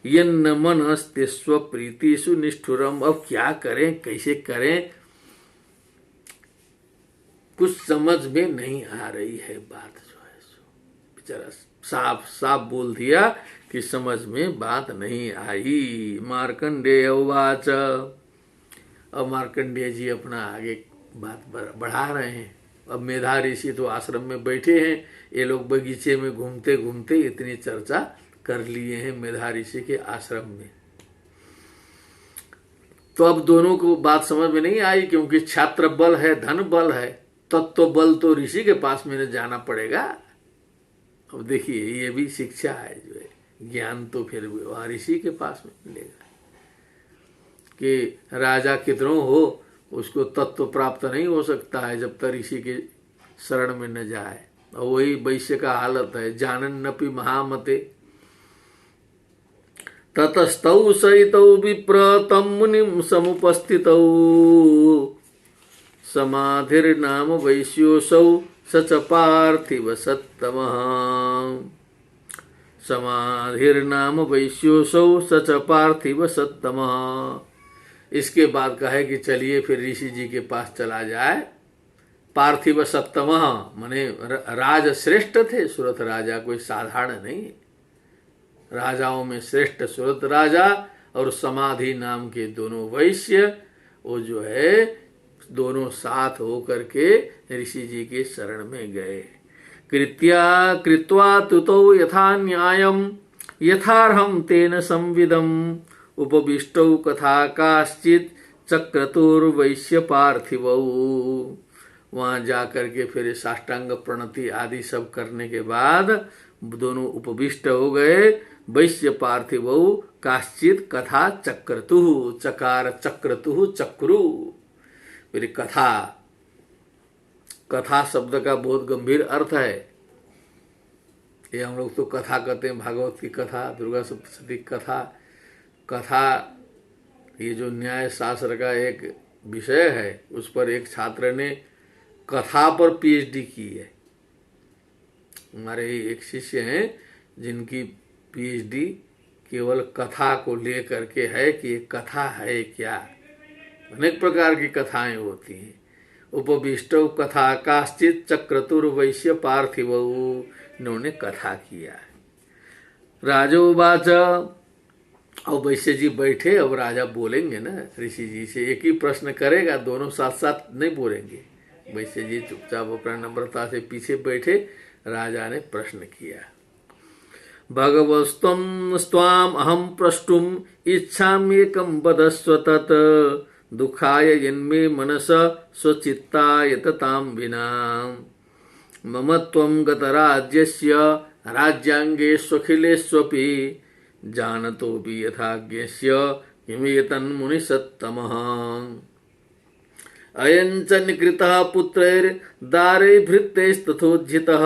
यन्न मनस्ते स्वप्रीतिषु निष्ठुरम, अब क्या करें, कैसे करें, कुछ समझ में नहीं आ रही है बात जो है। बेचारा साफ साफ बोल दिया कि समझ में बात नहीं आई। मार्कंडेय उवाच, अब मार्कंडेय जी अपना आगे बात बढ़ा रहे हैं। अब मेधा ऋषि तो आश्रम में बैठे हैं, ये लोग बगीचे में घूमते घूमते इतनी चर्चा कर लिए हैं मेधा ऋषि के आश्रम में। तो अब दोनों को बात समझ में नहीं आई, क्योंकि छात्र बल है, धन बल है, तत्व बल तो ऋषि के पास में जाना पड़ेगा। अब देखिए, ये भी शिक्षा है जो है, ज्ञान तो फिर वह ऋषि के पास में मिलेगा। कि राजा कितनों हो, उसको तत्व प्राप्त नहीं हो सकता है जब तक ऋषि के शरण में न जाए। और वही वैश्य का हालत है। जानन्नपि महामते ततस्तौ सहितौ विप्र तं मुनिं समुपस्थितौ समाधिर्नाम वैश्योऽसौ स च पार्थिव सत्तमः। समाधिर्नाम वैश्योऽसौ स च पार्थिव सत्तमः। इसके बाद कहे कि चलिए फिर ऋषि जी के पास चला जाए। पार्थिव सत्तमः माने राज श्रेष्ठ थे सुरथ राजा, कोई साधारण नहीं। राजाओं में श्रेष्ठ सुरथ राजा और समाधि नाम के दोनों वैश्य वो जो है दोनों साथ होकर के ऋषि जी के शरण में गए। कृत्वा तुतौ यथा न्यायम यथार्हं तेन संविदम उपविष्टौ कथा काश्चित चक्रतुर्वैश्य पार्थिवौ। वहां जाकर के फिर साष्टांग प्रणति आदि सब करने के बाद दोनों उपविष्ट हो गए। वैश्य पार्थिवौ काश्चित कथा चक्रतुः, चकार चक्रतुः चक्रु। फिर कथा, कथा शब्द का बहुत गंभीर अर्थ है। ये हम लोग तो कथा कहते हैं, भागवत की कथा, दुर्गा सप्तशती कथा। कथा ये जो न्याय शास्त्र का एक विषय है, उस पर एक छात्र ने कथा पर पीएचडी की है। हमारे ही एक शिष्य हैं जिनकी पीएचडी केवल कथा को लेकर के है कि ये कथा है क्या। अनेक प्रकार की कथाएं होती हैं। उपविष्टौ कथा काश्चित चक्रतुर्वैश्य पार्थिवौ, इन्होंने कथा किया है। राजोवाच, और वैश्य जी बैठे। अब राजा बोलेंगे ना ऋषि जी से, एक ही प्रश्न करेगा, दोनों साथ साथ नहीं बोलेंगे। वैश्य जी चुपचाप अपना नम्रता से पीछे बैठे। राजा ने प्रश्न किया, भगवस्त्वं स्वाम अहम प्रष्टुम इच्छाम्येकं वदस्व तत् दुखाय यन्मे मनस स्वचित्ताय ततां विना मम त्वं गतराज्यस्य राज्यांगेष्वखिलेष्वपि जानतोऽपि यथाज्ञस्य किमेतन्मुनिसत्तमः अयं च निकृतः पुत्रैर्दारे भृत्यैस्तथोज्झितः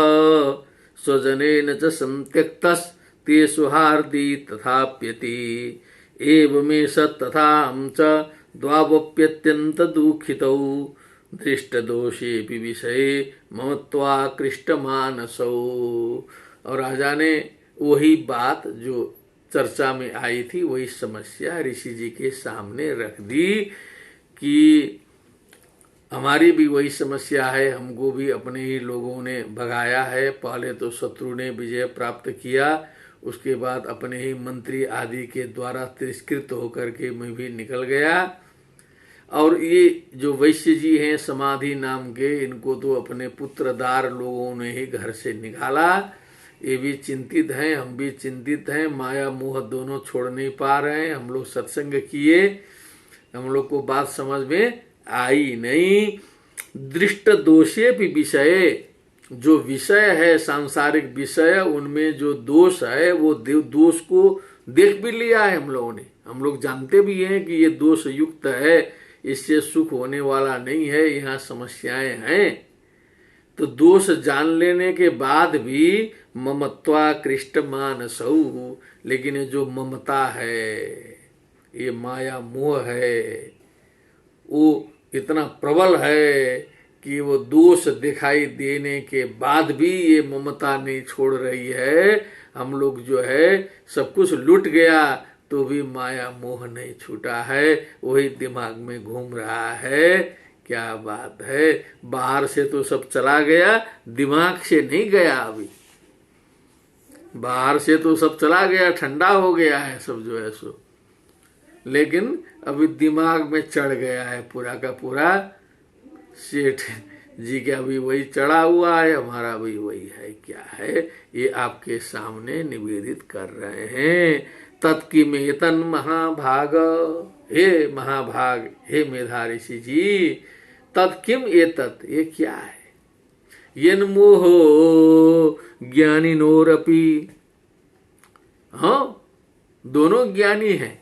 स्वजनेन च संत्यक्तस्ते सुहार्दी तथाप्यति एवमेष तथाहं च द्वावप्यत्यन्तदुःखितौ दृष्टदोषेऽपि विषये मम त्वाकृष्टमानसौ। और राजा ने वही बात जो चर्चा में आई थी, वही समस्या ऋषि जी के सामने रख दी कि हमारी भी वही समस्या है, हमको भी अपने ही लोगों ने भगाया है। पहले तो शत्रु ने विजय प्राप्त किया, उसके बाद अपने ही मंत्री आदि के द्वारा तिरस्कृत होकर के मैं भी निकल गया। और ये जो वैश्य जी हैं समाधि नाम के, इनको तो अपने पुत्रदार लोगों ने ही घर से निकाला। ये भी चिंतित हैं, हम भी चिंतित हैं, माया मोह दोनों छोड़ नहीं पा रहे हैं। हम लोग सत्संग किए, हम लोग को बात समझ में आई नहीं। दृष्ट दोषे भी विषय, जो विषय है सांसारिक विषय, उनमें जो दोष है वो दोष को देख भी लिया है हम लोगों ने। हम लोग जानते भी हैं कि ये दोष युक्त है, इससे सुख होने वाला नहीं है, यहाँ समस्याएं हैं। तो दोष जान लेने के बाद भी ममत्वाकृष्ट मानसौ, लेकिन ये जो ममता है, ये माया मोह है, वो इतना प्रबल है कि वो दोष दिखाई देने के बाद भी ये ममता नहीं छोड़ रही है। हम लोग जो है सब कुछ लुट गया तो भी माया मोह नहीं छूटा है, वही दिमाग में घूम रहा है। क्या बात है, बाहर से तो सब चला गया, दिमाग से नहीं गया। अभी बाहर से तो सब चला गया, ठंडा हो गया है सब जो है सो, लेकिन अभी दिमाग में चढ़ गया है पूरा का पूरा। सेठ जी का भी वही चढ़ा हुआ है, हमारा भी वही है। क्या है, ये आपके सामने निवेदित कर रहे हैं। तत्किमेतन महाभाग, हे महाभाग, हे मेधा ऋषि जी, तत्किम एतत्, ये क्या है। यन्मोहो ज्ञानिनोरपि, हाँ दोनों ज्ञानी हैं।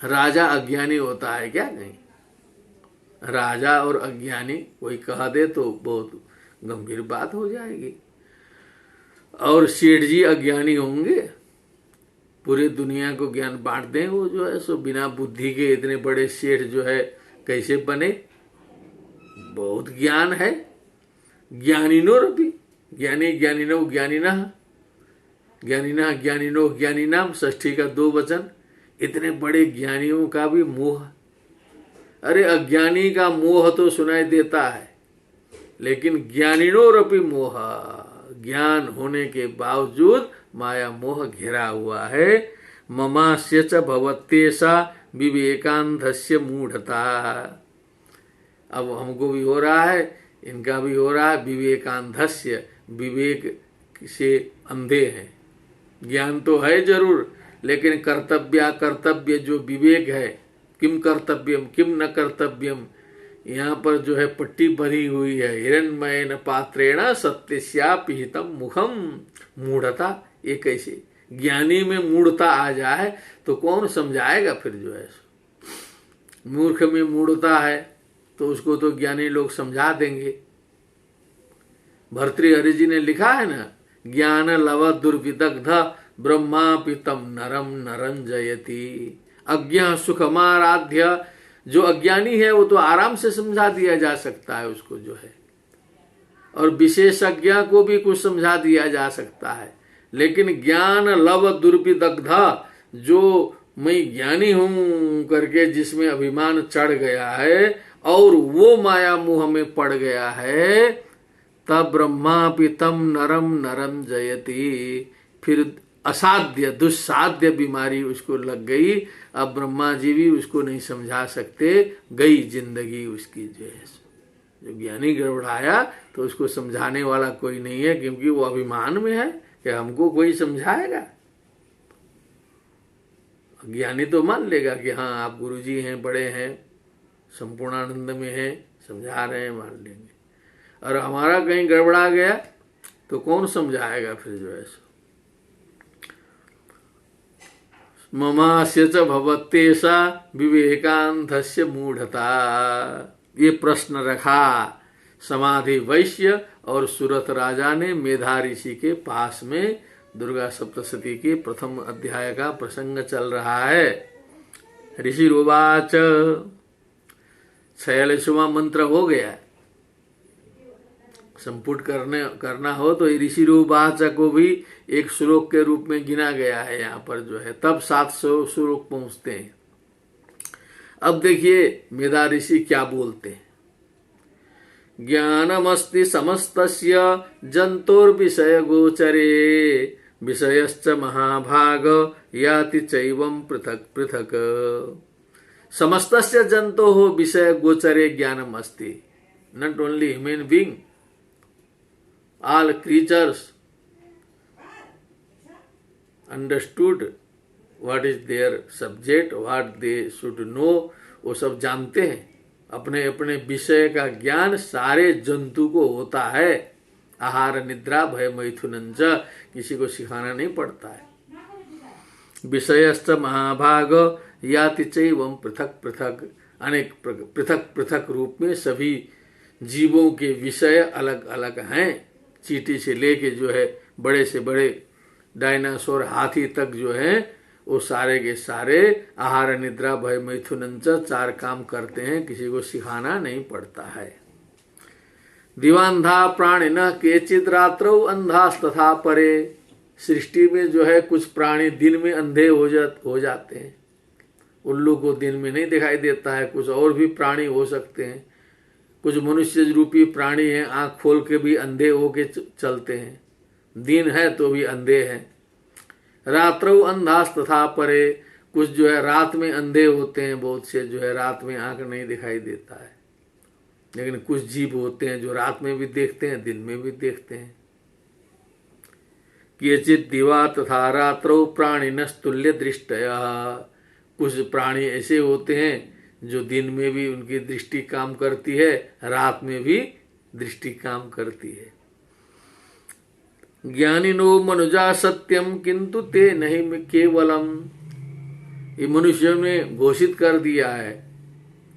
राजा अज्ञानी होता है क्या? नहीं। राजा और अज्ञानी कोई कह दे तो बहुत गंभीर बात हो जाएगी। और सेठ जी अज्ञानी होंगे, पूरी दुनिया को ज्ञान बांट दें वो जो है सो, बिना बुद्धि के इतने बड़े सेठ जो है कैसे बने? बहुत ज्ञान है। ज्ञानिनोरपि, ज्ञानी ज्ञानिनो ज्ञानिनः, ज्ञानिनः ज्ञानिनो ज्ञानिनाम, षष्ठी का 2 वचन। इतने बड़े ज्ञानियों का भी मोह। अरे अज्ञानी का मोह तो सुनाई देता है, लेकिन ज्ञानिनोरपि मोह, ज्ञान होने के बावजूद माया मोह घिरा हुआ है। ममास्य च भवत्येषा विवेकांधस्य मूढ़ता। अब हमको भी हो रहा है, इनका भी हो रहा है। विवेकांधस्य, विवेक से अंधे हैं। ज्ञान तो है जरूर, लेकिन कर्तव्य जो विवेक है, किम कर्तव्यम किम न कर्तव्यम, यहाँ पर जो है पट्टी भरी हुई है। हिरण्मयेन पात्रेण सत्यस्या पिहितम मुखम मूढ़ता। ये कैसे ज्ञानी में मूढ़ता आ जाए तो कौन समझाएगा फिर? जो है मूर्ख में मूढ़ता है तो उसको तो ज्ञानी लोग समझा देंगे। भर्तृहरि जी ने लिखा है ना, ज्ञान लव दुर्विदग्ध ब्रह्मापितम नरम नरंजयति। अज्ञा सुखमाराध्य, जो अज्ञानी है वो तो आराम से समझा दिया जा सकता है उसको जो है, और विशेषज्ञ को भी कुछ समझा दिया जा सकता है। लेकिन ज्ञान लव दुर्विदग्ध, जो मैं ज्ञानी हूं करके जिसमें अभिमान चढ़ गया है और वो माया मोह में पड़ गया है, तब ब्रह्मापितम नरम नरम जयति। फिर असाध्य दुस्साध्य बीमारी उसको लग गई। अब ब्रह्मा जी भी उसको नहीं समझा सकते, गई जिंदगी उसकी। जो है जो ज्ञानी गड़बड़ाया तो उसको समझाने वाला कोई नहीं है, क्योंकि वो अभिमान में है कि हमको कोई समझाएगा। ज्ञानी तो मान लेगा कि हाँ आप गुरुजी हैं, बड़े हैं, संपूर्णानंद में हैं, समझा रहे हैं, मान लेंगे। और हमारा कहीं गड़बड़ा गया तो कौन समझाएगा फिर? जो है ममास्य च भवत्येषा विवेकांधस्य मूढ़ता। ये प्रश्न रखा समाधि वैश्य और सूरत राजा ने मेधा ऋषि के पास में। दुर्गा सप्तशती के प्रथम अध्याय का प्रसंग चल रहा है। ऋषि रोवाच, 46वां मंत्र हो गया। संपुट करना हो तो ऋषि रोवाच को भी एक श्लोक के रूप में गिना गया है यहाँ पर जो है, तब 700 श्लोक पहुंचते हैं। अब देखिए मेधा ऋषि क्या बोलते हैं। ज्ञानमस्ति समस्तस्य जंतुर्विषय गोचरे, विषयश्च महाभाग याति चैवं पृथक पृथक। समस्तस्य जंतो हो विषय गोचरे ज्ञानम अस्ति। Not only human being, all creatures understood what is their subject, what they should know, वो सब जानते हैं। अपने अपने विषय का ज्ञान सारे जंतु को होता है। आहार निद्रा भय मैथुनंच, किसी को सिखाना नहीं पड़ता है। विषयश्च महाभाग याति चैवं पृथक पृथक, अनेक पृथक पृथक रूप में सभी जीवों के विषय अलग अलग हैं। चींटी से लेके जो है बड़े से बड़े डायनासोर हाथी तक जो है वो सारे के सारे आहार निद्रा भय मैथुनंच 4 काम करते हैं, किसी को सिखाना नहीं पड़ता है। दिवांधा प्राणिनः केचित् रात्रौ अंधास तथा परे। सृष्टि में जो है कुछ प्राणी दिन में अंधे हो जाते हैं। उल्लू को दिन में नहीं दिखाई देता है। कुछ और भी प्राणी हो सकते हैं। कुछ मनुष्य रूपी प्राणी हैं, आंख खोल के भी अंधे होके चलते हैं, दिन है तो भी अंधे हैं। रात्रौ अंधास तथा परे, कुछ जो है रात में अंधे होते हैं, बहुत से जो है रात में आंख नहीं दिखाई देता है। लेकिन कुछ जीव होते हैं जो रात में भी देखते हैं, दिन में भी देखते हैं। केचित् दिवा तथा रात्रौ प्राणिनस्तुल्य दृष्टयः। कुछ प्राणी ऐसे होते हैं जो दिन में भी उनकी दृष्टि काम करती है, रात में भी दृष्टि काम करती है। ज्ञानिनो मनुजा सत्यम किंतु ते नहीं केवलम। ये मनुष्यों ने घोषित कर दिया है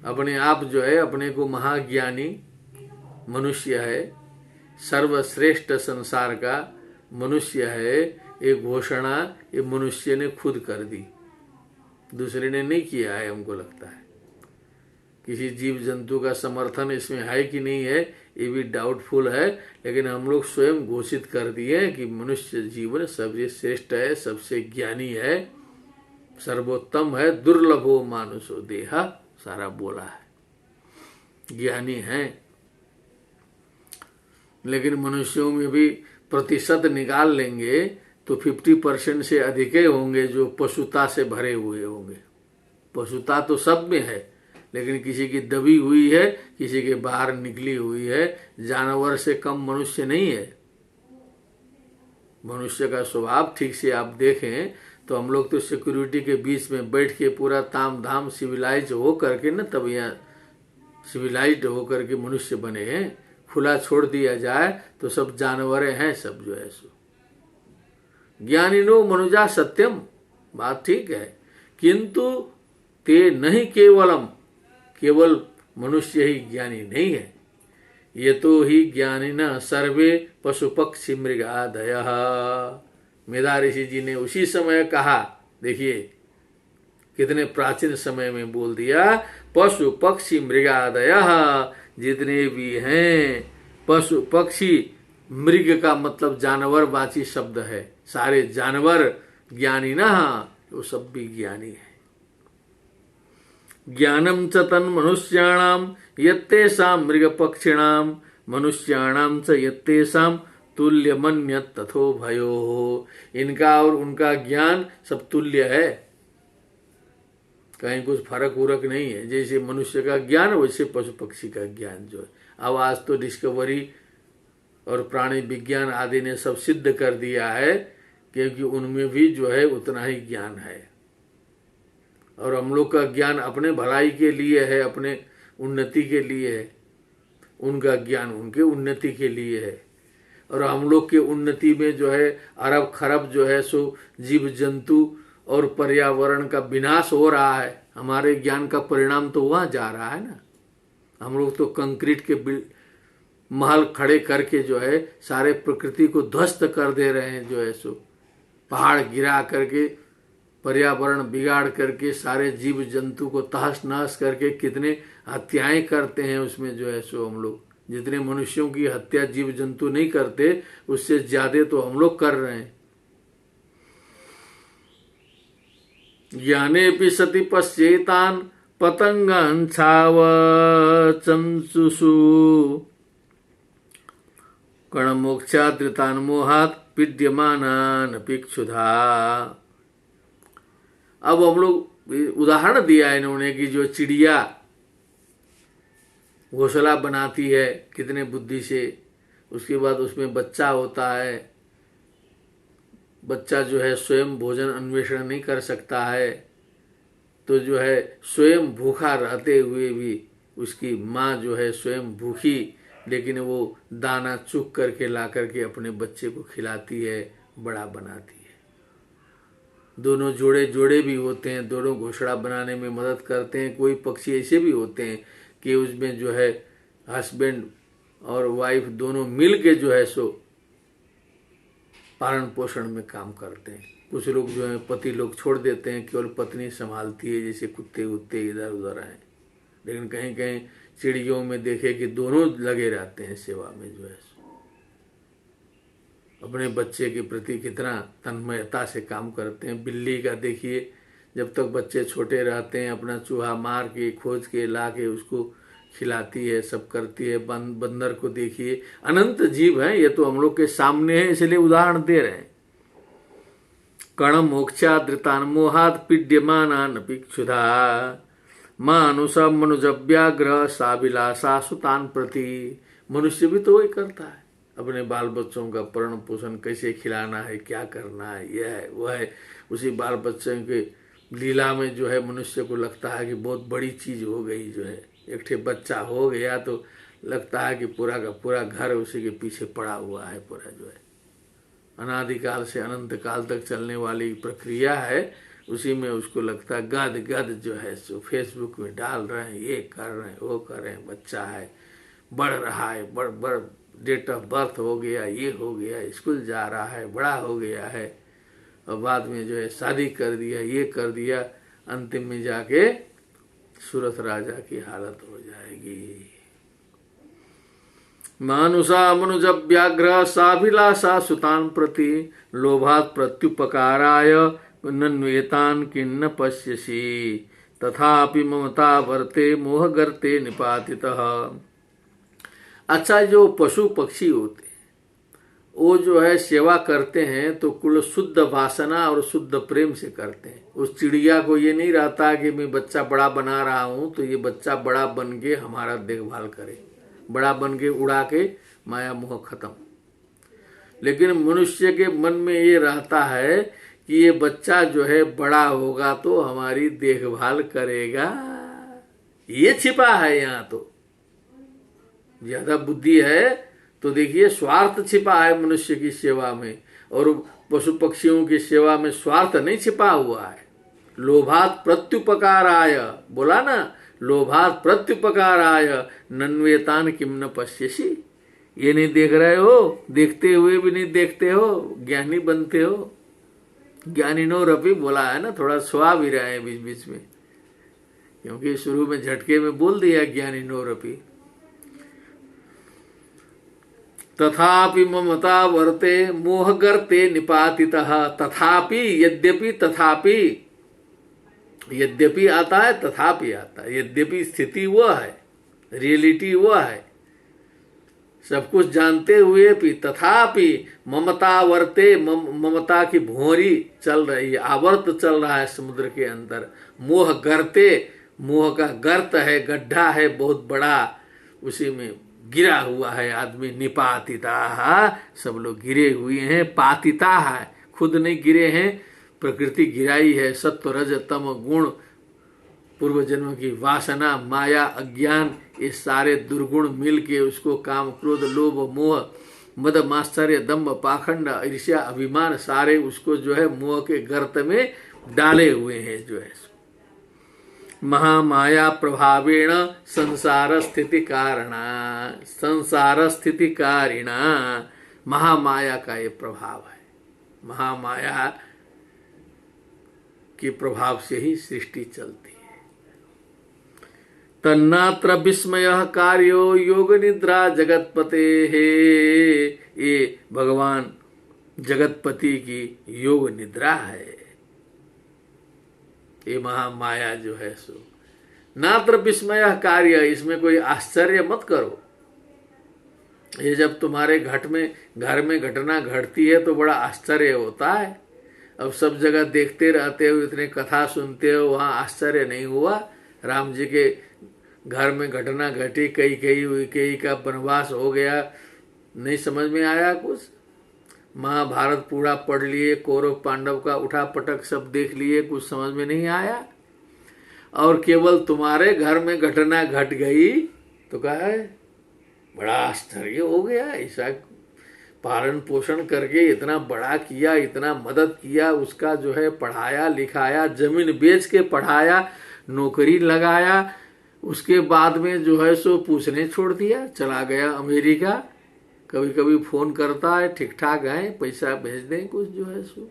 अपने आप जो है, अपने को महाज्ञानी मनुष्य है, सर्वश्रेष्ठ संसार का मनुष्य है। ये घोषणा ये मनुष्य ने खुद कर दी, दूसरे ने नहीं किया है। हमको लगता है किसी जीव जंतु का समर्थन इसमें है कि नहीं है, ये भी डाउटफुल है। लेकिन हम लोग स्वयं घोषित कर दिए कि मनुष्य जीवन सबसे श्रेष्ठ है, सबसे ज्ञानी है, सर्वोत्तम है। दुर्लभो मानुषो देहा, सारा बोला है, ज्ञानी है। लेकिन मनुष्यों में भी प्रतिशत निकाल लेंगे तो 50% से अधिक ही होंगे जो पशुता से भरे हुए होंगे। पशुता तो सब में है, लेकिन किसी की दबी हुई है, किसी के बाहर निकली हुई है। जानवर से कम मनुष्य नहीं है। मनुष्य का स्वभाव ठीक से आप देखें तो हम लोग तो सिक्योरिटी के बीच में बैठ के पूरा ताम धाम सिविलाइज हो करके न, तब यहाँ सिविलाइज्ड हो करके मनुष्य बने हैं। खुला छोड़ दिया जाए तो सब जानवरें हैं, सब जो है सो। ज्ञानिनो मनुजा सत्यम, बात ठीक है, किंतु ते नहीं केवलम, केवल मनुष्य ही ज्ञानी नहीं है। ये तो ही ज्ञानिना सर्वे पशु पक्षी मृगादय। मेधा ऋषि जी ने उसी समय कहा, देखिए कितने प्राचीन समय में बोल दिया, पशु पक्षी मृगादय, जितने भी हैं पशु पक्षी, मृग का मतलब जानवर वाची शब्द है, सारे जानवर ज्ञानी ना, वो सब भी ज्ञानी है। ज्ञानम च तन मनुष्याणाम यत्तेषां मृग पक्षिणाम मनुष्याणाम च यत्तेषां तुल्य मन्यत तथो भयो। इनका और उनका ज्ञान सब तुल्य है, कहीं कुछ फर्क उरक नहीं है। जैसे मनुष्य का ज्ञान वैसे पशु पक्षी का ज्ञान जो है। अब आज तो डिस्कवरी और प्राणी विज्ञान आदि ने सब सिद्ध कर दिया है, क्योंकि उनमें भी जो है उतना ही ज्ञान है। और हम लोग का ज्ञान अपने भलाई के लिए है, अपने उन्नति के लिए है। उनका ज्ञान उनके उन्नति के लिए है। और हम लोग के उन्नति में जो है अरब खरब जो है सो जीव जंतु और पर्यावरण का विनाश हो रहा है। हमारे ज्ञान का परिणाम तो वहाँ जा रहा है ना। हम लोग तो कंक्रीट के महल खड़े करके जो है सारे प्रकृति को ध्वस्त कर दे रहे हैं, जो है सो पहाड़ गिरा करके, पर्यावरण बिगाड़ करके, सारे जीव जंतु को तहस नहस करके कितने हत्याएं करते हैं। उसमें जो है सो हम लोग जितने मनुष्यों की हत्या जीव जंतु नहीं करते, उससे ज्यादा तो हम लोग कर रहे हैं। ज्ञाने पि सति पश्येतान पतंगान छाव चंसुषु कणमोक्षाद्रितान मोहात विद्यमानान पिक्षुधा। अब हम लोग उदाहरण दिया है इन्होंने कि जो चिड़िया घोंसला बनाती है कितने बुद्धि से, उसके बाद उसमें बच्चा होता है। बच्चा जो है स्वयं भोजन अन्वेषण नहीं कर सकता है, तो जो है स्वयं भूखा रहते हुए भी उसकी माँ जो है स्वयं भूखी, लेकिन वो दाना चुग करके ला करके अपने बच्चे को खिलाती है, बड़ा बनाती है। दोनों जोड़े भी होते हैं, दोनों घोंसला बनाने में मदद करते हैं। कोई पक्षी ऐसे भी होते हैं कि उसमें जो है हस्बैंड और वाइफ दोनों मिल के जो है सो पालन पोषण में काम करते हैं। कुछ लोग जो है पति लोग छोड़ देते हैं, केवल पत्नी संभालती है, जैसे कुत्ते कुत्ते इधर उधर हैं। लेकिन कहीं कहीं चिड़ियों में देखे कि दोनों लगे रहते हैं सेवा में, जो है अपने बच्चे के प्रति कितना तन्मयता से काम करते हैं। बिल्ली का देखिए, जब तक बच्चे छोटे रहते हैं अपना चूहा मार के खोज के ला के उसको खिलाती है, सब करती है। बंदर को देखिए, अनंत जीव है, ये तो हम लोग के सामने है, इसलिए उदाहरण दे रहे हैं। कण मोक्षाद्रितान मोहात पीड्यमानान पिक्षुधा मानुषा मनुज व्याघ्र साभिलाषा सुतान प्रति। मनुष्य भी तो वही करता है, अपने बाल बच्चों का पालन पोषण कैसे खिलाना है, क्या करना है, यह है वह है। उसी बाल बच्चों के लीला में जो है मनुष्य को लगता है कि बहुत बड़ी चीज हो गई। जो है एक ठे बच्चा हो गया तो लगता है कि पूरा का पूरा घर उसी के पीछे पड़ा हुआ है। पूरा जो है अनादिकाल से अनंत काल तक चलने वाली प्रक्रिया है, उसी में उसको लगता है गद गद जो है सो फेसबुक में डाल रहे हैं, ये कर रहे हैं, वो कर रहे हैं। बच्चा है, बढ़ रहा है, बढ़ डेट ऑफ बर्थ हो गया, ये हो गया, स्कूल जा रहा है, बड़ा हो गया है, और बाद में जो है शादी कर दिया, ये कर दिया, अंतिम में जाके सूरत राजा की हालत हो जाएगी। मानुषा मनुज व्याघ्र साभिलाषा सुतान प्रति लोभात प्रत्युपकाराय नन्वेतान किन्न पश्यसि तथापि ममता वर्ते मोह गर्ते निपातितः। अच्छा, जो पशु पक्षी होते वो जो है सेवा करते हैं तो कुल शुद्ध वासना और शुद्ध प्रेम से करते हैं। उस चिड़िया को ये नहीं रहता कि मैं बच्चा बड़ा बना रहा हूं तो ये बच्चा बड़ा बन के हमारा देखभाल करे, बड़ा बन के उड़ा के माया मोह खत्म। लेकिन मनुष्य के मन में ये रहता है कि ये बच्चा जो है बड़ा होगा तो हमारी देखभाल करेगा। ये छिपा है यहाँ। तो ज्यादा बुद्धि है तो देखिए स्वार्थ छिपा है मनुष्य की सेवा में, और पशु पक्षियों की सेवा में स्वार्थ नहीं छिपा हुआ है। लोभात प्रत्युपकाराय, बोला ना, लोभात प्रत्युपकाराय नन्वेतान किम न पश्यसि। ये नहीं देख रहे हो, देखते हुए भी नहीं देखते हो, ज्ञानी बनते हो। ज्ञानिनो रपि बोला है ना, थोड़ा सुहा भी रहे हैं बीच बीच में, क्योंकि शुरू में झटके में बोल दिया ज्ञानिनो रपि। तथापि ममता वर्ते मोहगर्ते निपातितः। तथापि, यद्यपि, तथापि, यद्यपि आता है, तथापि आता है। यद्यपि स्थिति वह है, रियलिटी वह है, सब कुछ जानते हुए भी तथापि ममता वर्ते, ममता की भौरी चल रही है, आवर्त चल रहा है समुद्र के अंदर। मोह गर्ते, मोह का गर्त है, गड्ढा है बहुत बड़ा, उसी में गिरा हुआ है आदमी। निपातिता, सब लोग गिरे हुए हैं। पातिता है, खुद नहीं गिरे हैं, प्रकृति गिराई है। सत्व रज तम गुण, पूर्व जन्म की वासना, माया, अज्ञान, ये सारे दुर्गुण मिलके उसको काम, क्रोध, लोभ, मोह, मद, मात्सर्य, दंभ, पाखंड, ईर्ष्या, अभिमान, सारे उसको जो है मोह के गर्त में डाले हुए हैं। जो है महामाया प्रभावेण संसार स्थिति कारणा, संसार स्थिति कारिणा, महामाया का ये प्रभाव है। महामाया के प्रभाव से ही सृष्टि चलती है। तन्नात्र विस्मय कार्यो योग निद्रा जगतपते है। ये भगवान जगतपति की योग निद्रा है। ये महामाया जो है सो नात्र विस्मय कार्य, इसमें कोई आश्चर्य मत करो। ये जब तुम्हारे घर में घटना घटती है तो बड़ा आश्चर्य होता है। अब सब जगह देखते रहते हो, इतने कथा सुनते हो, वहां आश्चर्य नहीं हुआ। राम जी के घर में घटना घटी, कई का वनवास हो गया, नहीं समझ में आया कुछ। महाभारत पूरा पढ़ लिए, कौरव पांडव का उठा पटक सब देख लिए, कुछ समझ में नहीं आया। और केवल तुम्हारे घर में घटना घट गई तो कहा है बड़ा आश्चर्य हो गया। ऐसा पालन पोषण करके इतना बड़ा किया, इतना मदद किया, उसका जो है पढ़ाया लिखाया, जमीन बेच के पढ़ाया, नौकरी लगाया, उसके बाद में जो है सो पूछने छोड़ दिया, चला गया अमेरिका। कभी कभी फोन करता है, ठीक ठाक है, पैसा भेज दें कुछ, जो है सो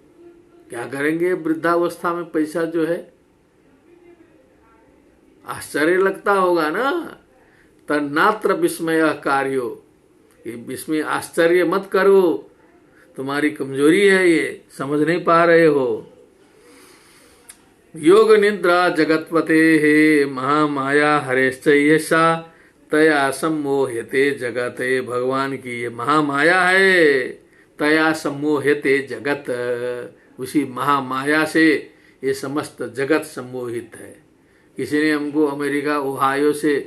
क्या करेंगे वृद्धावस्था में पैसा जो है। आश्चर्य लगता होगा ना। तन्नात्र विस्मय कार्यो, ये विस्मय आश्चर्य मत करो, तुम्हारी कमजोरी है, ये समझ नहीं पा रहे हो। योग निद्रा जगतपते हे महामाया हरेश्चयसा तया सम्मोहते जगत। भगवान की ये महामाया है, तया सम्मोहते जगत, उसी महामाया से ये समस्त जगत सम्मोहित है। किसी ने हमको अमेरिका ओहायो से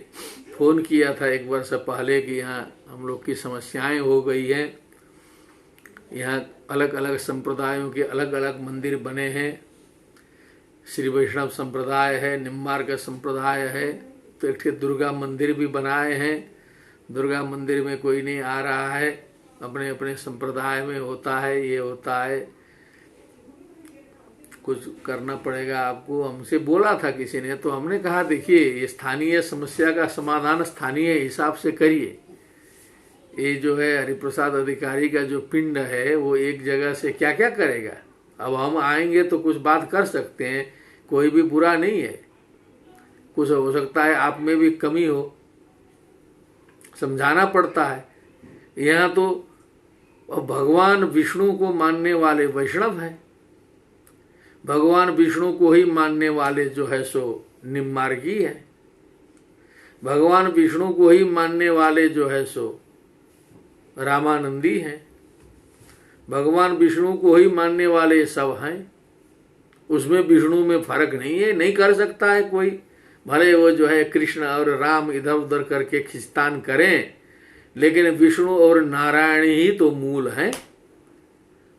फोन किया था एक वर्ष पहले कि यहाँ हम लोग की समस्याएं हो गई हैं, यहाँ अलग अलग संप्रदायों के अलग अलग मंदिर बने हैं। श्री वैष्णव संप्रदाय है, निम्बार्क संप्रदाय है, तो एक दुर्गा मंदिर भी बनाए हैं। दुर्गा मंदिर में कोई नहीं आ रहा है, अपने अपने संप्रदाय में होता है, ये होता है, कुछ करना पड़ेगा आपको। हमसे बोला था किसी ने, तो हमने कहा देखिए ये स्थानीय समस्या का समाधान स्थानीय हिसाब से करिए। ये जो है हरिप्रसाद अधिकारी का जो पिंड है वो एक जगह से क्या क्या करेगा। अब हम आएंगे तो कुछ बात कर सकते हैं, कोई भी बुरा नहीं है। कुछ हो सकता है आप में भी कमी हो, समझाना पड़ता है। यहाँ तो भगवान विष्णु को मानने वाले वैष्णव हैं, भगवान विष्णु को ही मानने वाले जो है सो निम्मार्गी है, भगवान विष्णु को ही मानने वाले जो है सो रामानंदी हैं। भगवान विष्णु को ही मानने वाले सब हैं, उसमें विष्णु में फर्क नहीं है, नहीं कर सकता है कोई। भले वो जो है कृष्ण और राम इधर उधर करके खिंचतान करें, लेकिन विष्णु और नारायण ही तो मूल हैं।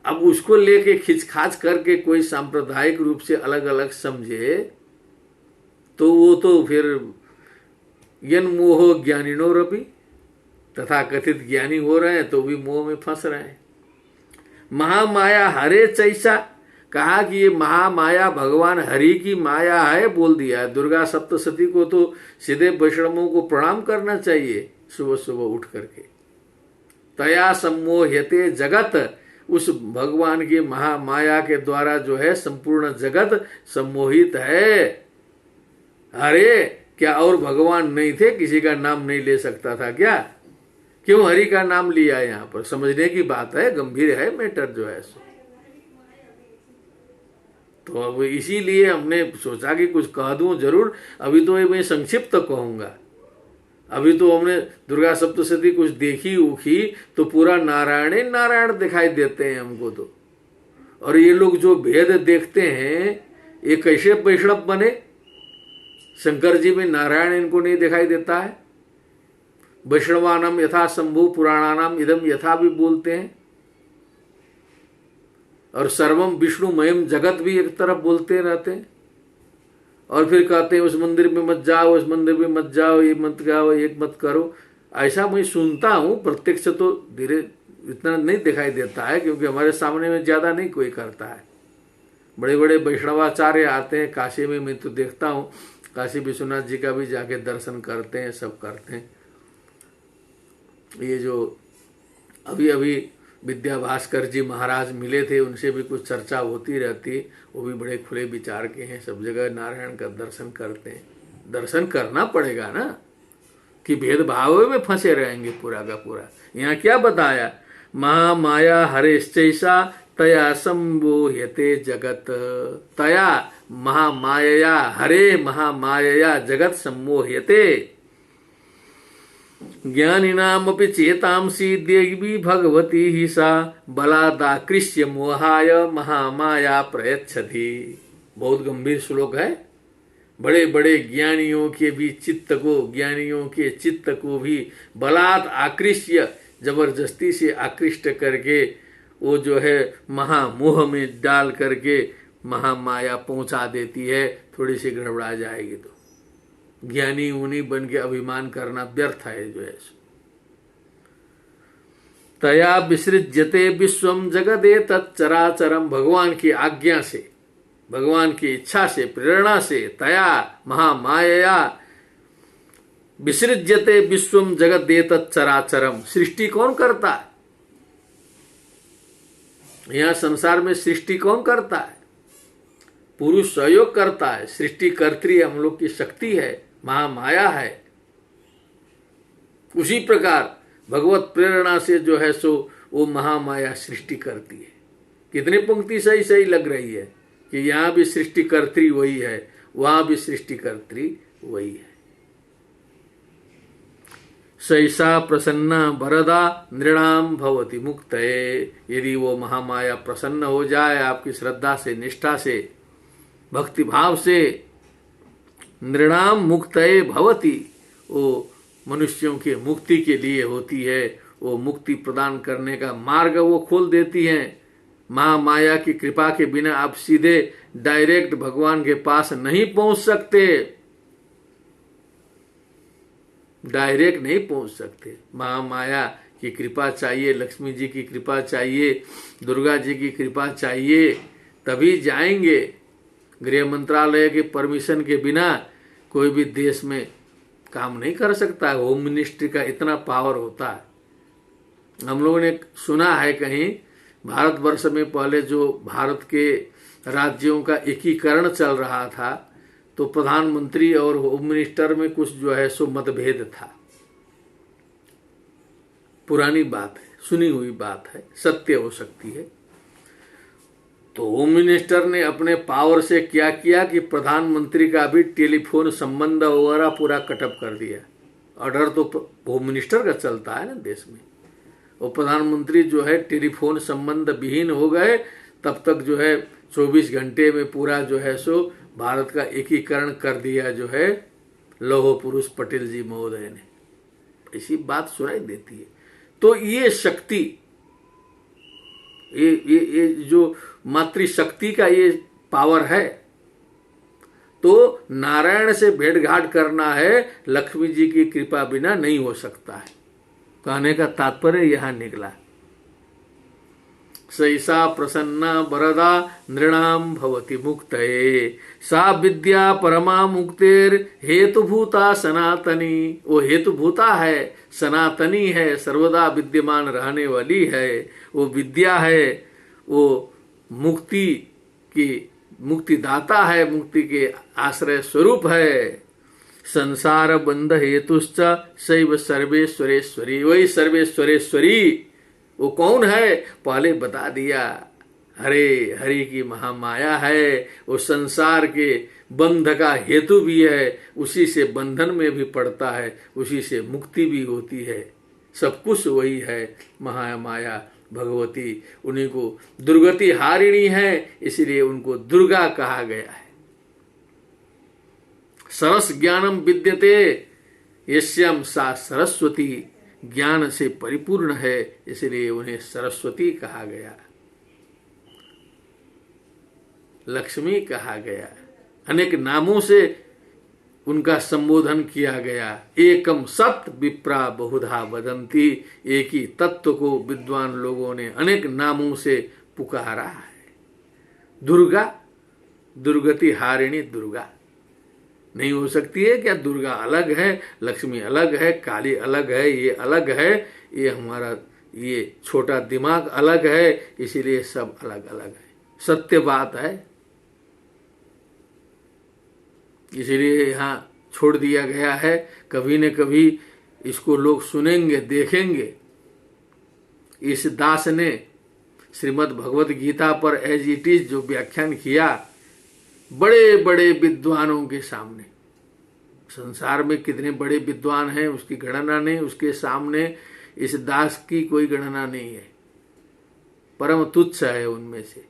अब उसको लेके खिंचखाच करके कोई सांप्रदायिक रूप से अलग अलग समझे तो वो तो फिर यन मोह ज्ञानिनो रवि, तथा कथित ज्ञानी हो रहे हैं तो भी मोह में फंस रहे हैं। महामाया हरे चैसा, कहा कि ये महामाया भगवान हरि की माया है, बोल दिया है। दुर्गा सप्तशती को तो सीधे वैष्णवों को प्रणाम करना चाहिए सुबह सुबह उठ करके। तया सम्मोह्यते जगत, उस भगवान की महामाया के द्वारा जो है संपूर्ण जगत सम्मोहित है। अरे क्या और भगवान नहीं थे? किसी का नाम नहीं ले सकता था क्या? क्यों हरि का नाम लिया? यहाँ पर समझने की बात है, गंभीर है मैटर जो है सो। तो अब इसीलिए हमने सोचा कि कुछ कह दूं जरूर। अभी तो मैं संक्षिप्त कहूंगा। अभी तो हमने दुर्गा सप्तशती कुछ देखी उखी तो पूरा नारायण नारायण दिखाई देते हैं हमको तो। और ये लोग जो भेद देखते हैं ये कैसे वैष्णव बने? शंकर जी में नारायण इनको नहीं दिखाई देता है। वैष्णवानम यथा शंभु पुराणानाम इदम यथा भी बोलते हैं, और सर्वम विष्णुमयम जगत भी एक तरफ बोलते रहते हैं। और फिर कहते हैं उस मंदिर में मत जाओ, उस मंदिर में मत जाओ, ये मत गाओ, ये मत करो। ऐसा मैं सुनता हूँ, प्रत्यक्ष तो धीरे इतना नहीं दिखाई देता है, क्योंकि हमारे सामने में ज्यादा नहीं कोई करता है। बड़े बड़े वैष्णवाचार्य आते हैं काशी में, मैं तो देखता हूँ। काशी विश्वनाथ जी का भी जाके दर्शन करते हैं, सब करते हैं। ये जो अभी अभी विद्या भास्कर जी महाराज मिले थे, उनसे भी कुछ चर्चा होती रहती। वो भी बड़े खुले विचार के हैं, सब जगह नारायण का दर्शन करते हैं। दर्शन करना पड़ेगा ना, कि भेदभाव में फंसे रहेंगे पूरा का पूरा। यहाँ क्या बताया? महामाया हरेश्चैसा तया संबोह्यते जगत, तया महामाया हरे महामाया जगत सम्मोह्यते। ज्ञानिनामपि चेतांसी देवी भगवती ही सा बलादाकृष्य मोहाय महामाया प्रयच्छति। बहुत गंभीर श्लोक है। बड़े बड़े ज्ञानियों के भी चित्त को, ज्ञानियों के चित्त को भी बलात् आकृष्य, जबरदस्ती से आकृष्ट करके वो जो है महामोह में डाल करके महामाया पहुंचा देती है। थोड़ी सी गड़बड़ा जाएगी तो ज्ञानी उन्हीं बन के अभिमान करना व्यर्थ है जो है। तया विसृज्यते विश्वम जगदे तच्चराचरम, भगवान की आज्ञा से, भगवान की इच्छा से, प्रेरणा से, तया महामाया विसृज्यते विश्वम जगदे तच्चराचरम। सृष्टि कौन करता है? यहां संसार में सृष्टि कौन करता है? पुरुष सहयोग करता है। सृष्टि कर्त्री हम लोग की शक्ति है, महामाया है। उसी प्रकार भगवत प्रेरणा से जो है सो वो महामाया सृष्टि करती है। कितनी पंक्ति सही सही लग रही है कि यहाँ भी सृष्टिकर्त्री वही है, वहां भी सृष्टिकर्त्री वही है। सैसा प्रसन्ना वरदा नृणाम भवति मुक्तये। यदि वो महामाया प्रसन्न हो जाए आपकी श्रद्धा से, निष्ठा से, भक्ति भाव से, नृणाम मुक्तये भवति, वो मनुष्यों के मुक्ति के लिए होती है। वो मुक्ति प्रदान करने का मार्ग वो खोल देती हैं। महामाया की कृपा के बिना आप सीधे डायरेक्ट भगवान के पास नहीं पहुंच सकते, डायरेक्ट नहीं पहुंच सकते। महामाया की कृपा चाहिए, लक्ष्मी जी की कृपा चाहिए, दुर्गा जी की कृपा चाहिए, तभी जाएंगे। गृह मंत्रालय के परमिशन के बिना कोई भी देश में काम नहीं कर सकता है। होम मिनिस्ट्री का इतना पावर होता है। हम लोगों ने सुना है कहीं भारतवर्ष में पहले जो भारत के राज्यों का एकीकरण चल रहा था, तो प्रधानमंत्री और होम मिनिस्टर में कुछ जो है सो मतभेद था। पुरानी बात है, सुनी हुई बात है, सत्य हो सकती है। तो होम मिनिस्टर ने अपने पावर से क्या किया कि प्रधानमंत्री का भी टेलीफोन संबंध वगैरह पूरा कटअप कर दिया। ऑर्डर तो होम मिनिस्टर का चलता है ना देश में। वो प्रधानमंत्री जो है टेलीफोन संबंध विहीन हो गए, तब तक जो है 24 घंटे में पूरा जो है सो भारत का एकीकरण कर दिया जो है लौह पुरुष पटेल जी महोदय ने। ऐसी बात सुनाई देती है। तो ये शक्ति, ये जो मातृशक्ति का ये पावर है, तो नारायण से भेंट घाट करना है, लक्ष्मी जी की कृपा बिना नहीं हो सकता है। कहने का तात्पर्य यहां निकला। सैसा प्रसन्ना वरदा नृणाम भवति मुक्तये, सा विद्या परमा मुक्तेर हेतुभूता सनातनी। वो हेतुभूता है, सनातनी है, सर्वदा विद्यमान रहने वाली है। वो विद्या है, वो मुक्ति की मुक्तिदाता है, मुक्ति के आश्रय स्वरूप है। संसार बंध हेतुश्च शैव सर्वेश्वरेश्वरी। वही सर्वेश्वरेश्वरी वो कौन है? पहले बता दिया, हरे हरि की महामाया है। वो संसार के बंध का हेतु भी है, उसी से बंधन में भी पड़ता है, उसी से मुक्ति भी होती है। सब कुछ वही है महामाया भगवती। उन्हीं को दुर्गति हारिणी है, इसलिए उनको दुर्गा कहा गया है। सरस ज्ञानम विद्यते यस्याम सा सरस्वती। ज्ञान से परिपूर्ण है, इसलिए उन्हें सरस्वती कहा गया, लक्ष्मी कहा गया। अनेक नामों से उनका संबोधन किया गया। एकम सत्य विप्रा बहुधा वदंती। एक ही तत्व को विद्वान लोगों ने अनेक नामों से पुकारा है। दुर्गा, दुर्गति हारिणी दुर्गा नहीं हो सकती है क्या? दुर्गा अलग है, लक्ष्मी अलग है, काली अलग है, ये अलग है, ये हमारा ये छोटा दिमाग अलग है, इसीलिए सब अलग अलग है। सत्य बात है, इसीलिए यहाँ छोड़ दिया गया है। कभी न कभी इसको लोग सुनेंगे, देखेंगे। इस दास ने श्रीमद् भगवत गीता पर एज इट इज जो व्याख्यान किया, बड़े बड़े विद्वानों के सामने, संसार में कितने बड़े विद्वान हैं उसकी गणना नहीं, उसके सामने इस दास की कोई गणना नहीं है, परम तुच्छ है उनमें से।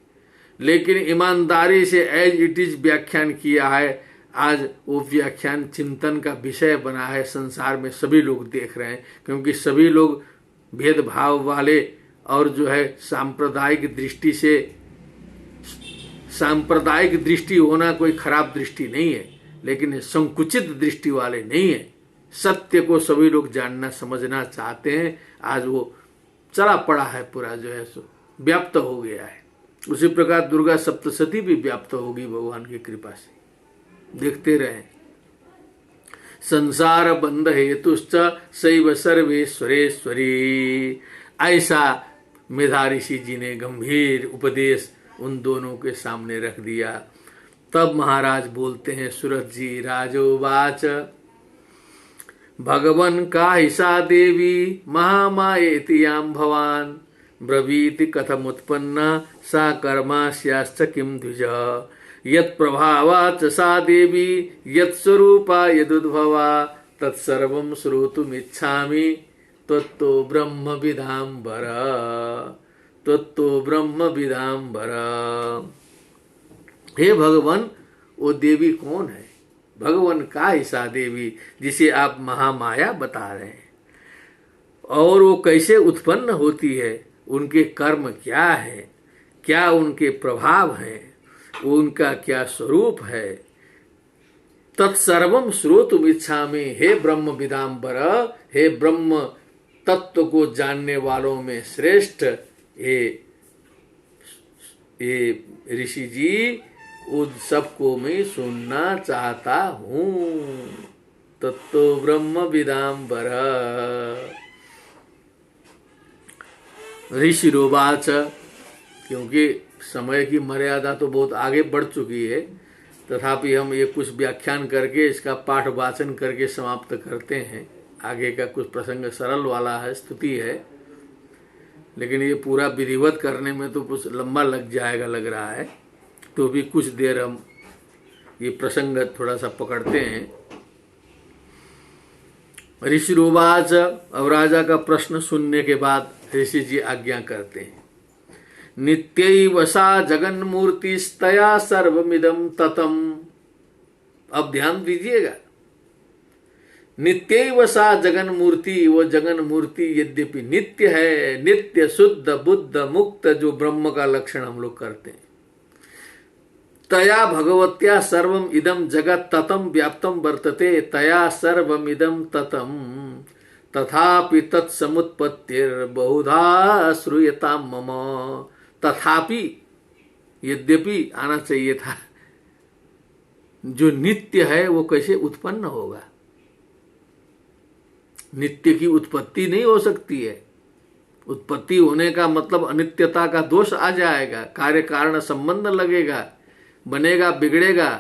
लेकिन ईमानदारी से एज इट इज व्याख्यान किया है। आज वो व्याख्यान चिंतन का विषय बना है, संसार में सभी लोग देख रहे हैं, क्योंकि सभी लोग भेदभाव वाले और जो है सांप्रदायिक दृष्टि से, सांप्रदायिक दृष्टि होना कोई खराब दृष्टि नहीं है, लेकिन संकुचित दृष्टि वाले नहीं है। सत्य को सभी लोग जानना समझना चाहते हैं। आज वो चला पड़ा है, पूरा जो है सो व्याप्त हो गया है। उसी प्रकार दुर्गा सप्तशती भी व्याप्त होगी भगवान की कृपा से। देखते रहें। संसार बंध हेतुश्च शैव सर्वेश्वरेश्वरी। ऐसा मेधा ऋषि जी ने गंभीर उपदेश उन दोनों के सामने रख दिया। तब महाराज बोलते हैं, सूरत जी राजोवाच भगवन का हिसा देवी महामायेति याम भवान ब्रवीति कथमुत्पन्ना सा कर्मास्याश्च किम द्विज यत् प्रभावाच सा देवी यत् स्वरूपा यदुद्भवा तत्सर्वं श्रोतुमिच्छामि त्वत्तो ब्रह्म विदाम्बर। त्वत्तो ब्रह्म विदाम्बर। हे भगवान, वो देवी कौन है? भगवान का ऐसा देवी जिसे आप महामाया बता रहे हैं, और वो कैसे उत्पन्न होती है, उनके कर्म क्या है, क्या उनके प्रभाव है, उनका क्या स्वरूप है। तत्सर्वम श्रोतुम इच्छामि। हे ब्रह्म विदाम्बर, हे ब्रह्म तत्व को जानने वालों में श्रेष्ठ ये ऋषि जी, उन सबको मैं सुनना चाहता हूँ। तत्तो ब्रह्म विदाम्बर। ऋषि रोवाच, क्योंकि समय की मर्यादा तो बहुत आगे बढ़ चुकी है, तथापि हम ये कुछ व्याख्यान करके इसका पाठ वाचन करके समाप्त करते हैं। आगे का कुछ प्रसंग सरल वाला है, स्तुति है, लेकिन ये पूरा विधिवत करने में तो कुछ लंबा लग जाएगा लग रहा है। तो भी कुछ देर हम ये प्रसंग थोड़ा सा पकड़ते हैं। ऋषि रोवाच, अब राजा का प्रश्न सुनने के बाद ऋषि जी आज्ञा करते हैं। नित्यैव सा जगन्मूर्तिस्तया सर्वमिदं ततम। अब ध्यान दीजिएगा, नित्यैव सा जगन मूर्ति, वो जगन मूर्ति यद्यपि नित्य है, नित्य शुद्ध बुद्ध मुक्त, जो ब्रह्म का लक्षण हम लोग करते हैं। तया भगवत्या सर्वम इदम जगत ततम व्याप्तम वर्तते, तया सर्वम इदम ततम तथापि तत्समुत्पत्तिर बहुधा श्रूयताम मम। तथापि, यद्यपि आना चाहिए था, जो नित्य है वो कैसे उत्पन्न होगा? नित्य की उत्पत्ति नहीं हो सकती है। उत्पत्ति होने का मतलब अनित्यता का दोष आ जाएगा, कार्य कारण संबंध लगेगा, बनेगा बिगड़ेगा।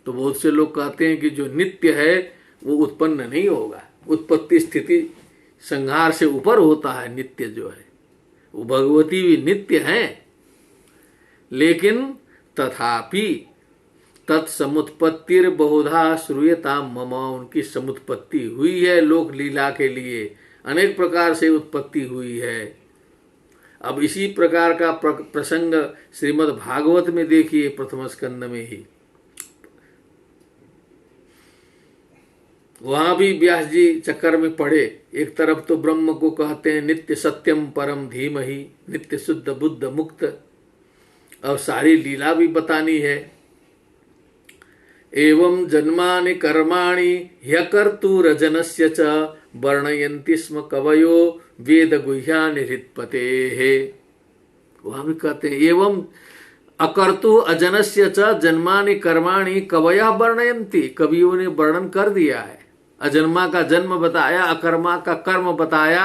तो बहुत से लोग कहते हैं कि जो नित्य है वो उत्पन्न नहीं होगा, उत्पत्ति स्थिति संहार से ऊपर होता है। नित्य जो है वो भगवती भी नित्य है, लेकिन तथापि तत्समुत्पत्तिर बहुधा श्रूयताम मम। उनकी समुत्पत्ति हुई है लोक लीला के लिए, अनेक प्रकार से उत्पत्ति हुई है। अब इसी प्रकार का प्रसंग श्रीमद् भागवत में देखिए, प्रथम स्कंद में ही। वहां भी व्यास जी चक्कर में पड़े। एक तरफ तो ब्रह्म को कहते हैं नित्य सत्यम परम धीमहि, नित्य शुद्ध बुद्ध मुक्त, और सारी लीला भी बतानी है। एवं जन्मानि कर्माणि ह्यकर्तुरजनस्य च वर्णयन्ति स्म कवयो वेद गुह्यानि हृत्पतेः। वहां भी कहते हैं एवं अकर्तु अजनस्य च जन्मानि कर्माणि कवयः वर्णयन्ति। कवियों ने वर्णन कर दिया है, अजन्मा का जन्म बताया, अकर्मा का कर्म बताया,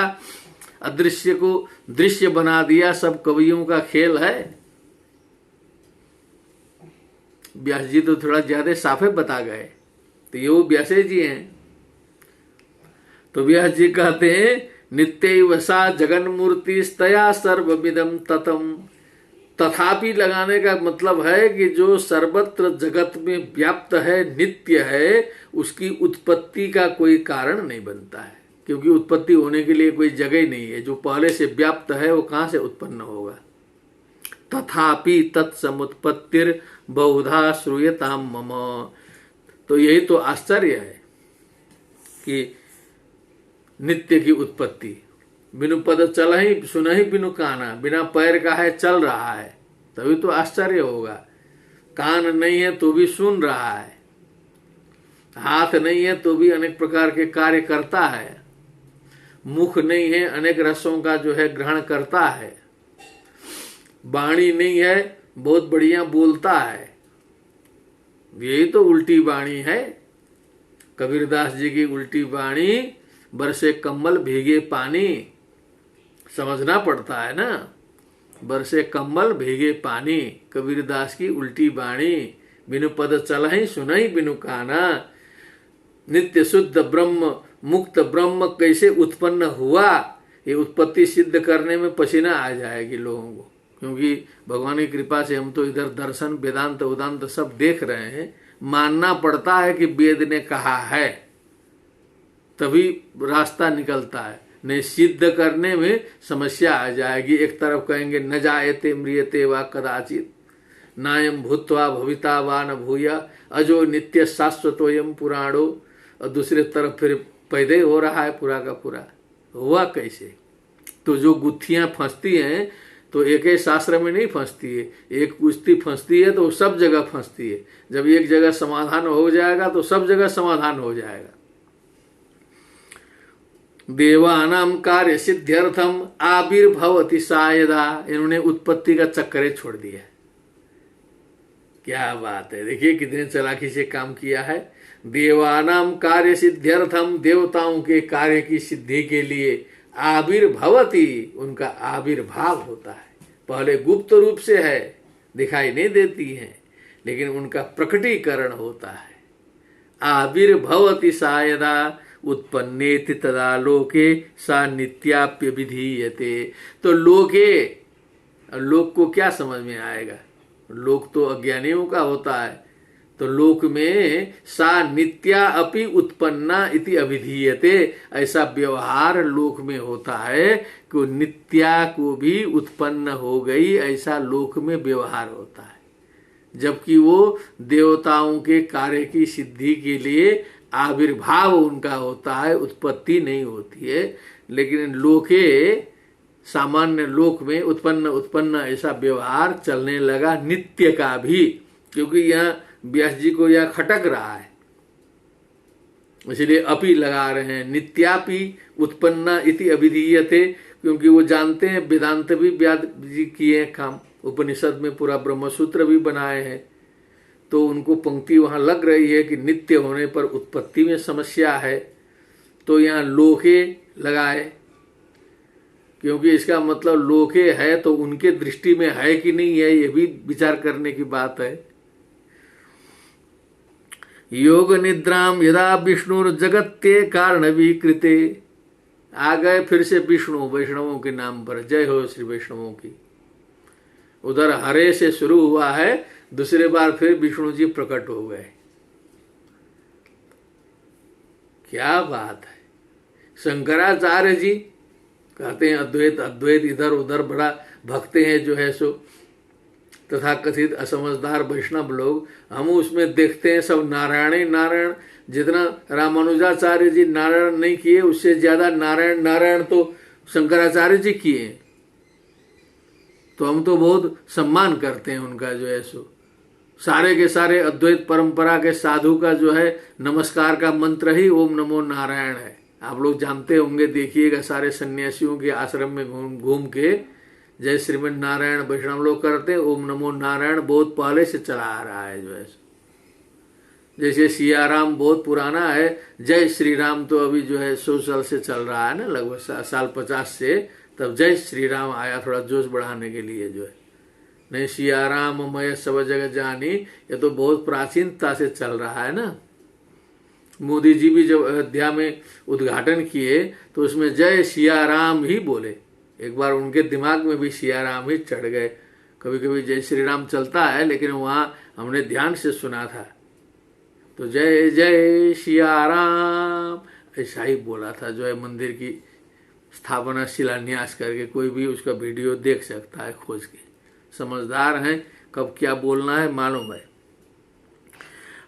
अदृश्य को दृश्य बना दिया। सब कवियों का खेल है। व्यास जी तो थोड़ा ज्यादा साफे बता गए, तो ये वो व्यासे जी हैं। तो व्यास जी कहते हैं नित्यैव सा जगन मूर्ति स्तया सर्वमिदं ततम। तथापि लगाने का मतलब है कि जो सर्वत्र जगत में व्याप्त है, नित्य है, उसकी उत्पत्ति का कोई कारण नहीं बनता है, क्योंकि उत्पत्ति होने के लिए कोई जगह ही नहीं है। जो पहले से व्याप्त है वो कहां से उत्पन्न होगा? तथापि तत्समुत्पत्तिर बहुधा श्रूयताम मम। तो यही तो आश्चर्य है कि नित्य की उत्पत्ति। बिनु पद चल ही सुन ही बिनु काना, बिना पैर का है चल रहा है, तभी तो आश्चर्य होगा। कान नहीं है तो भी सुन रहा है, हाथ नहीं है तो भी अनेक प्रकार के कार्य करता है, मुख नहीं है अनेक रसों का जो है ग्रहण करता है, वाणी नहीं है बहुत बढ़िया बोलता है। यही तो उल्टी वाणी है। कबीरदास जी की उल्टी वाणी, बरसे कम्बल भीगे पानी, समझना पड़ता है ना। बरसे कम्बल भीगे पानी, कबीरदास की उल्टी वाणी। बिनु पद चलहि सुनहि बिनु काना। नित्य शुद्ध ब्रह्म मुक्त ब्रह्म कैसे उत्पन्न हुआ, ये उत्पत्ति सिद्ध करने में पसीना आ जाएगी लोगों को, क्योंकि भगवान की कृपा से हम तो इधर दर्शन वेदांत उदांत सब देख रहे हैं। मानना पड़ता है कि वेद ने कहा है, तभी रास्ता निकलता है, नहीं सिद्ध करने में समस्या आ जाएगी। एक तरफ कहेंगे न जायते म्रियते वा कदाचित, नायम भूत्वा भविता वा न भूया, अजो नित्य शाश्वतोयम पुराणो, और दूसरे तरफ फिर पैदा हो रहा है पूरा का पूरा। हुआ कैसे? तो जो गुत्थियां फंसती हैं तो एक ही शास्त्र में नहीं फंसती है, एक कुश्ती फंसती है तो सब जगह फंसती है। जब एक जगह समाधान हो जाएगा तो सब जगह समाधान हो जाएगा। देवानाम कार्य सिद्ध्यर्थम आविर्भवति सायदा। इन्होंने उत्पत्ति का चक्कर छोड़ दिया। क्या बात है, देखिए कितने चालाकी से काम किया है। देवानाम कार्य सिद्ध्यर्थम, देवताओं के कार्य की सिद्धि के लिए आविर्भवति, उनका आविर्भाव होता है। पहले गुप्त रूप से है, दिखाई नहीं देती है, लेकिन उनका प्रकटीकरण होता है। आविर्भवति सायदा उत्पन्नेति तदा लोके सा नित्याप्य विधीयते। तो लोके, लोक को क्या समझ में आएगा? लोक तो अज्ञानियों का होता है। तो लोक में सा नित्या अपि उत्पन्ना इति अभिधीयते। ऐसा व्यवहार लोक में होता है कि वो नित्या को भी उत्पन्न हो गई, ऐसा लोक में व्यवहार होता है। जबकि वो देवताओं के कार्य की सिद्धि के लिए आविर्भाव उनका होता है, उत्पत्ति नहीं होती है। लेकिन लोके सामान्य लोक में उत्पन्न उत्पन्न ऐसा व्यवहार चलने लगा नित्य का भी, क्योंकि यहाँ व्यास जी को यह खटक रहा है, इसलिए अपि लगा रहे हैं। नित्यापि उत्पन्ना इति अभिधीयते, क्योंकि वो जानते हैं, वेदांत भी व्यास जी किए काम, उपनिषद में पूरा ब्रह्मसूत्र भी बनाए हैं। तो उनको पंक्ति वहां लग रही है कि नित्य होने पर उत्पत्ति में समस्या है, तो यहाँ लोके लगाए, क्योंकि इसका मतलब लोके है तो उनके दृष्टि में है कि नहीं है, ये भी विचार करने की बात है। योग निद्राम यदा विष्णुर जगत्ते कारण विकृते। आ गए फिर से विष्णु, वैष्णवों के नाम पर जय हो श्री वैष्णवों की। उधर हरे से शुरू हुआ है, दूसरे बार फिर विष्णु जी प्रकट हो गए। क्या बात है। शंकराचार्य जी कहते हैं अद्वैत अद्वैत, इधर उधर बड़ा भक्ते हैं जो है सो तथा कथित असमझदार वैष्णव लोग, हम उसमें देखते हैं सब नारायण ही नारायण। जितना रामानुजाचार्य जी नारायण नहीं किए, उससे ज्यादा नारायण नारायण तो शंकराचार्य जी किए। तो हम तो बहुत सम्मान करते हैं उनका जो है सो। सारे के सारे अद्वैत परंपरा के साधु का जो है नमस्कार का मंत्र ही ओम नमो नारायण है। आप लोग जानते होंगे, देखिएगा सारे सन्यासियों के आश्रम में घूम घूम के जय श्रीमन नारायण वैष्णव लोग करते हैं, ओम नमो नारायण बहुत पहले से चला आ रहा है जो है। जैसे सियाराम बहुत पुराना है, जय श्री राम तो अभी जो है 100 साल से चल रहा है ना, लगभग साल 50 से, तब जय श्री राम आया थोड़ा जोश बढ़ाने के लिए जो है। नहीं सियाराम मय सब जगह जानी, ये तो बहुत प्राचीनता से चल रहा है ना। मोदी जी भी जब अयोध्या में उद्घाटन किए तो उसमें जय सियाराम ही बोले। एक बार उनके दिमाग में भी सियाराम ही चढ़ गए। कभी कभी जय श्री राम चलता है, लेकिन वहां हमने ध्यान से सुना था तो जय जय सियाराम ऐसा ही बोला था जो है। मंदिर की स्थापना शिलान्यास करके कोई भी उसका वीडियो देख सकता है खोज के। समझदार हैं, कब क्या बोलना है मालूम है।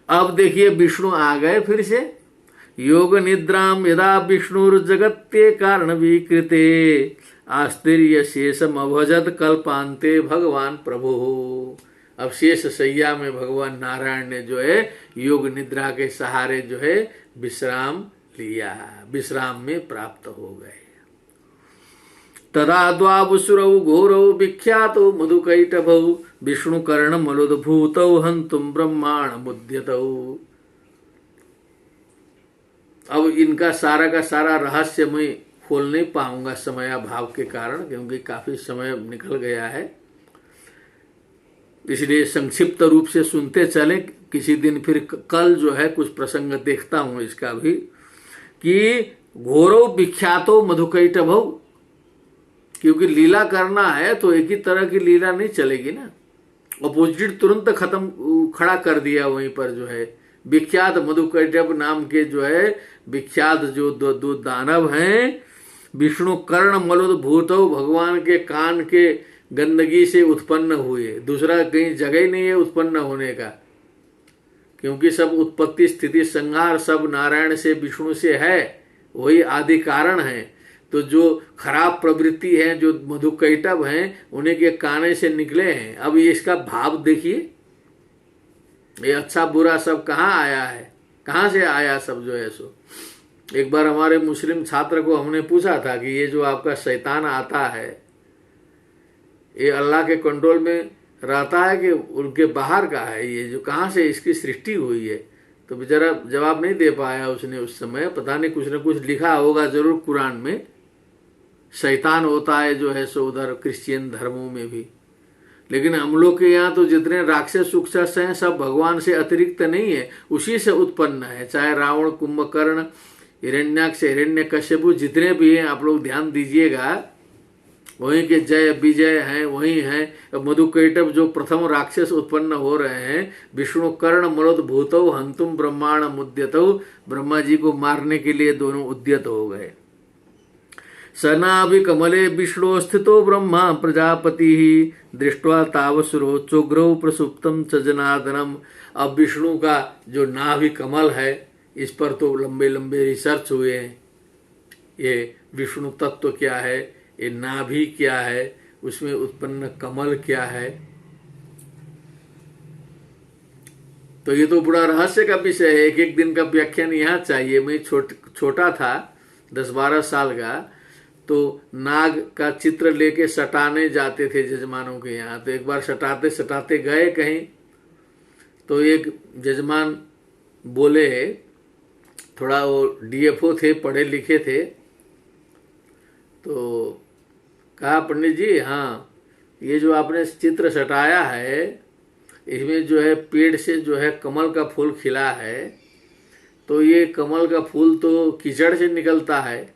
अब देखिए विष्णु आ गए फिर से। योग निद्राम यदा विष्णुर जगत्ते कारण विकृते आस्तिर्य शेषम अभजत कल्पांते भगवान प्रभु। अब शेष सैया में भगवान नारायण ने जो है योग निद्रा के सहारे जो है विश्राम लिया, विश्राम में प्राप्त हो गए। तदा द्वावसुरौ घोरौ विख्यातो मधुकैटभौ विष्णु कर्ण मलुद्भूतौ हंतुम ब्रह्मांड मुद्यतौ। अब इनका सारा का सारा रहस्य मैं खोल नहीं पाऊंगा समयाभाव के कारण, क्योंकि काफी समय निकल गया है, इसलिए संक्षिप्त रूप से सुनते चले। किसी दिन फिर कल जो है कुछ प्रसंग देखता हूं इसका भी, कि घोरौ विख्यातो मधुकैटभौ, क्योंकि लीला करना है तो एक ही तरह की लीला नहीं चलेगी ना। अपोजिट तुरंत खत्म खड़ा कर दिया वहीं पर जो है। विख्यात मधुकैटभ नाम के जो है विख्यात जो दो दानव हैं, विष्णु कर्ण मलोद्भूतौ, भगवान के कान के गंदगी से उत्पन्न हुए। दूसरा कहीं जगह ही नहीं है उत्पन्न होने का, क्योंकि सब उत्पत्ति स्थिति संहार सब नारायण से विष्णु से है, वही आदि कारण है। तो जो खराब प्रवृत्ति है, जो मधुकैटभ हैं, उन्हीं के काने से निकले हैं। अब ये इसका भाव देखिए, ये अच्छा बुरा सब कहाँ आया है, कहाँ से आया सब जो है सो। एक बार हमारे मुस्लिम छात्र को हमने पूछा था कि ये जो आपका शैतान आता है, ये अल्लाह के कंट्रोल में रहता है कि उनके बाहर का है, ये जो कहाँ से इसकी सृष्टि हुई है। तो बेचारा जवाब नहीं दे पाया उसने उस समय। पता नहीं कुछ न कुछ लिखा होगा जरूर कुरान में, शैतान होता है जो है सो उधर क्रिश्चियन धर्मों में भी। लेकिन हम लोग के यहाँ तो जितने राक्षस सुक्षस हैं सब भगवान से अतिरिक्त नहीं है, उसी से उत्पन्न है। चाहे रावण, कुंभकर्ण, हिरण्याक्ष, हिरण्यकश्यप जितने भी हैं, आप लोग ध्यान दीजिएगा, वहीं के जय विजय हैं, वहीं हैं मधुकैटभ जो प्रथम राक्षस उत्पन्न हो रहे हैं। विष्णु कर्ण मरोद भूतौ हंतुम ब्रह्मांड मुद्यतौ, ब्रह्मा जी को मारने के लिए दोनों उद्यत हो गए। सनाभि कमले विष्णु स्थितो ब्रह्मा प्रजापति दृष्ट्वा तावसुरो चोग्रौ प्रसुप्तम च जनार्दनम। अब विष्णु का जो नाभि कमल है, इस पर तो लंबे लंबे रिसर्च हुए हैं। ये विष्णु तत्व क्या है, ये नाभि क्या है, उसमें उत्पन्न कमल क्या है, तो ये तो बड़ा रहस्य का विषय है। एक एक दिन का व्याख्यान यहाँ चाहिए। मैं छोटा था 10-12 साल का, तो नाग का चित्र लेके सटाने जाते थे जजमानों के यहाँ। तो एक बार सटाते सटाते गए कहीं, तो एक जजमान बोले, थोड़ा वो डीएफओ थे, पढ़े लिखे थे, तो कहा पंडित जी, हाँ ये जो आपने चित्र सटाया है, इसमें जो है पेड़ से जो है कमल का फूल खिला है, तो ये कमल का फूल तो कीचड़ से निकलता है,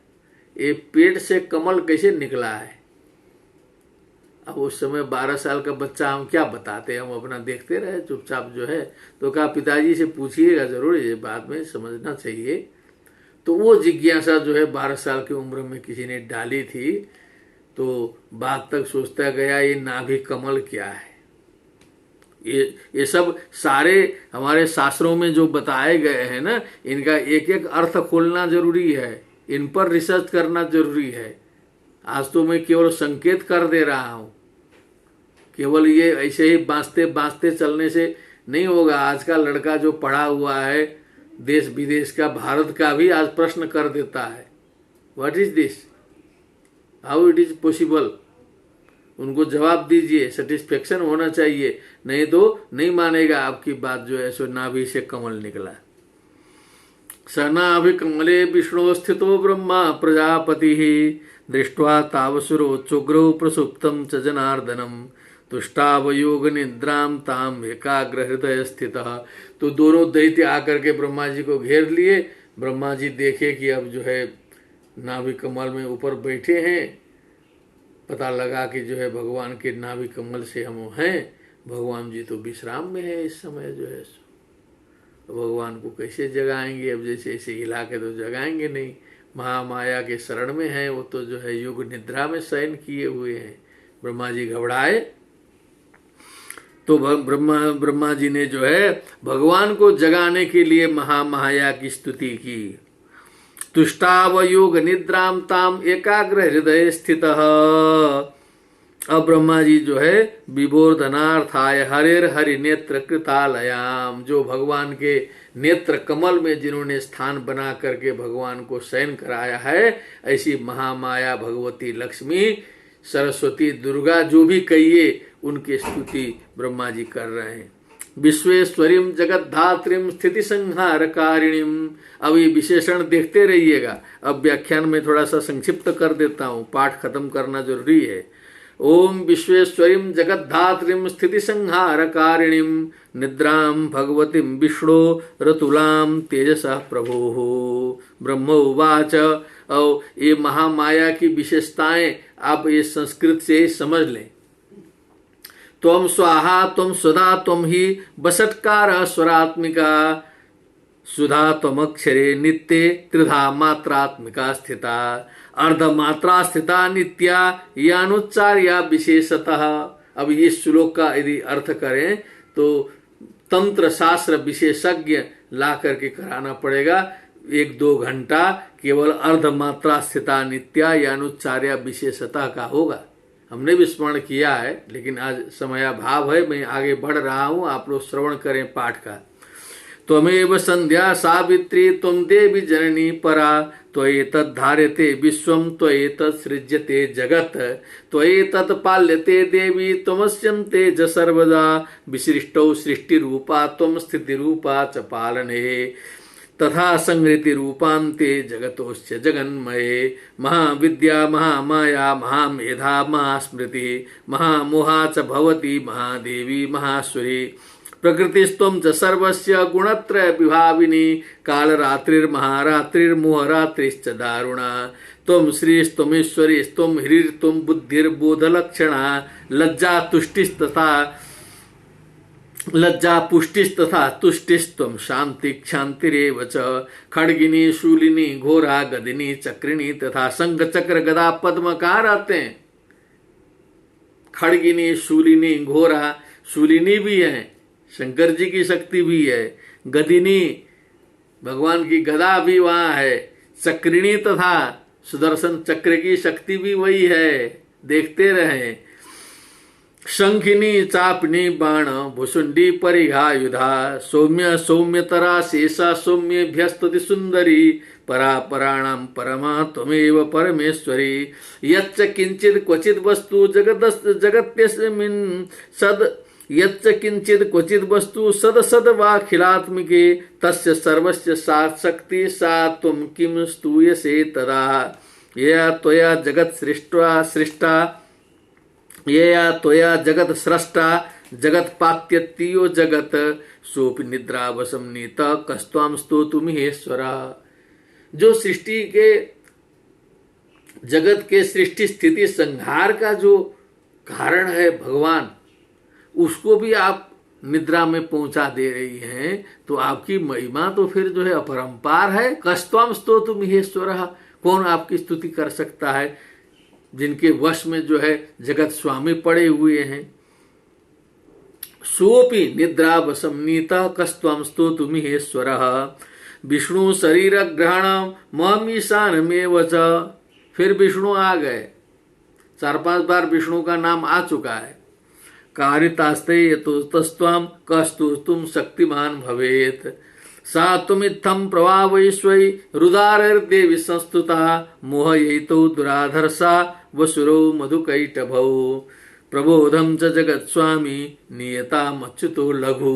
ये पेड़ से कमल कैसे निकला है? अब उस समय 12 साल का बच्चा, हम क्या बताते, हम अपना देखते रहे चुपचाप जो है। तो कहा पिताजी से पूछिएगा जरूर, ये बात में समझना चाहिए। तो वो जिज्ञासा जो है 12 साल की उम्र में किसी ने डाली थी, तो बात तक सोचता गया ये नाभि कमल क्या है। ये सब सारे हमारे शास्त्रों में जो बताए गए हैं ना, इनका एक एक अर्थ खोलना जरूरी है, इन पर रिसर्च करना जरूरी है। आज तो मैं केवल संकेत कर दे रहा हूं, केवल ये ऐसे ही बांसते बांसते चलने से नहीं होगा। आज का लड़का जो पढ़ा हुआ है, देश विदेश का, भारत का भी आज प्रश्न कर देता है, what is this, how it is possible. उनको जवाब दीजिए, सेटिस्फेक्शन होना चाहिए, नहीं तो नहीं मानेगा आपकी बात जो है। सो नाभि से कमल निकला। सनाभि कमले विष्णु स्थितो ब्रह्मा प्रजापति दृष्ट्वा तावसुरो चुग्रौ प्रसुप्तम च जनार्दनम तुष्टावयोग निद्राम ताम एकाग्र हृदय स्थित। तो दोनों दैत्य आकर के ब्रह्मा जी को घेर लिए। ब्रह्मा जी देखे कि अब जो है नाभि कमल में ऊपर बैठे हैं, पता लगा कि जो है भगवान के नाभि कमल से हम हैं। भगवान जी तो विश्राम में है इस समय जो है। भगवान को कैसे जगाएंगे? अब जैसे ऐसे हिला के तो जगाएंगे नहीं, महामाया के शरण में है वो, तो जो है युग निद्रा में शयन किए हुए हैं। ब्रह्मा जी घबराए, तो ब्रह्मा जी ने जो है भगवान को जगाने के लिए महामाया की स्तुति की। तुष्टावयोग निद्राम ताम एकाग्र हृदय स्थित। अब ब्रह्मा जी जो है विबोधनार्थाय हरेर हरि नेत्र कृतालयाम, जो भगवान के नेत्र कमल में जिन्होंने स्थान बना करके भगवान को शयन कराया है, ऐसी महामाया भगवती लक्ष्मी सरस्वती दुर्गा जो भी कहिए, उनकी स्तुति ब्रह्मा जी कर रहे हैं। विश्वेश्वरीम जगद्धात्रीम स्थिति संहार कारिणीम। अब ये विशेषण देखते रहिएगा। अब व्याख्यान में थोड़ा सा संक्षिप्त कर देता हूँ, पाठ खत्म करना जरूरी है। ओम विश्वेश्वरीम जगद्धात्रीम स्थिति संहार कारिणीम निद्राम भगवतीम विष्णु रतुलाम तेजसा प्रभो। ब्रह्म उवाच। और ये महामाया की विशेषताएं आप ये संस्कृत से समझ लें। त्वं स्वाहा त्वं सुधा त्वं ही बसत्कार स्वरात्मिका सुधा त्वमक्षरे नित्ये त्रिधा मात्रात्मिका स्थिता अर्धमात्रा स्थिता नित्या यानुच्चार्या विशेषतः। अब ये श्लोक का यदि अर्थ करें तो तंत्र शास्त्र विशेषज्ञ ला करके कराना पड़ेगा। 1-2 घंटा केवल अर्धमात्रा स्थिता नित्या यानुच्चार्या विशेषतः का होगा। हमने भी स्मरण किया है, लेकिन आज समयाभाव है, मैं आगे बढ़ रहा हूँ, आप लोग श्रवण करें पाठ का। त्वमेव संध्या सावित्री त्वं देवी जननी परा त्वयेतद् धार्यते विश्वं त्वयेतद् सृज्यते जगत् त्वयेतत् पाल्यते देवी त्वमस्यन्ते च सर्वदा विसृष्टौ सृष्टिरूपा त्वं स्थितिरूपा च पालने तथा संहृति रूपान्ते जगतोश्च जगन्मये महाविद्या महामाया महामेधा महास्मृति महामोहा च भवती महादेवी महासुरी प्रकृतिस्त्वं च सर्वस्य गुणत्रय विभाविनी कालरात्रिर्महारात्रिर्मोहरात्रिश्च दारुणा तुम श्री स्तुमेश्वरी स्तुम ह्रीर तुम बुद्धिर्बोध लक्षणा लज्जा तुष्टिस्तथा लज्जा पुष्टिस्तथा तुष्टिस्तम शांति क्षांतिरेव च खड्गिनी शूलिनी घोरा गदिनी चक्रिणी तथा संग चक्र गदा पद्म कहाँ रहते हैं? खड्गिनी शूलिनी घोरा, शूलिनी भी है, शंकर जी की शक्ति भी है, गदिनी भगवान की गदा भी वहां है, चक्रिणी तथा सुदर्शन चक्र की शक्ति भी वही है, देखते रहे। शंखिनी चापनी बाण भुसुंडी परिघायुधा सौम्य सौम्यतरा शेषा सौम्येभ्यस्तुति सुंदरी परा पराणाम परमा त्वमेव परमेश्वरी यच्च किंचित क्वचित वस्तु जगत्यस्मिन् सद यच्च किंचित क्वचित वस्तु सद सद वाखिलात्मिके तस्य सर्वस्य सात् शक्ति सा तुम किम स्तूयसे तदा यया त्वया जगत् सृष्टा यया त्वया जगत स्रष्टा जगत पात्यत्यो जगत सोपि निद्रावसम नीता कस्त्वाम स्तोतुमिहेश्वरा। जो सृष्टि के जगत के सृष्टि स्थिति संहार का जो कारण है भगवान, उसको भी आप निद्रा में पहुंचा दे रही हैं, तो आपकी महिमा तो फिर जो है अपरंपार है। कस्त्वाम स्तोतुमिहेश्वरा, कौन आपकी स्तुति कर सकता है जिनके वश में जो है जगत स्वामी पड़े हुए हैं। सोपि निद्रा वसमनीता कस्त्वं स्तोतुमिहेश्वरः विष्णु शरीर ग्रहण ममीशानमेव च। फिर विष्णु आ गए, 4-5 बार विष्णु का नाम आ चुका है। कारितास्ते यतो तस्त्वं कस्तु तुम शक्तिमान भवेत सा तुमित्थं प्रभावैश्वै रुदारैर्देवी संस्तुता मोहयितो दुराधर्षा वसुरो मधुकैटभौ प्रबोधं च जगत्स्वामी नियतामच्युतो लघु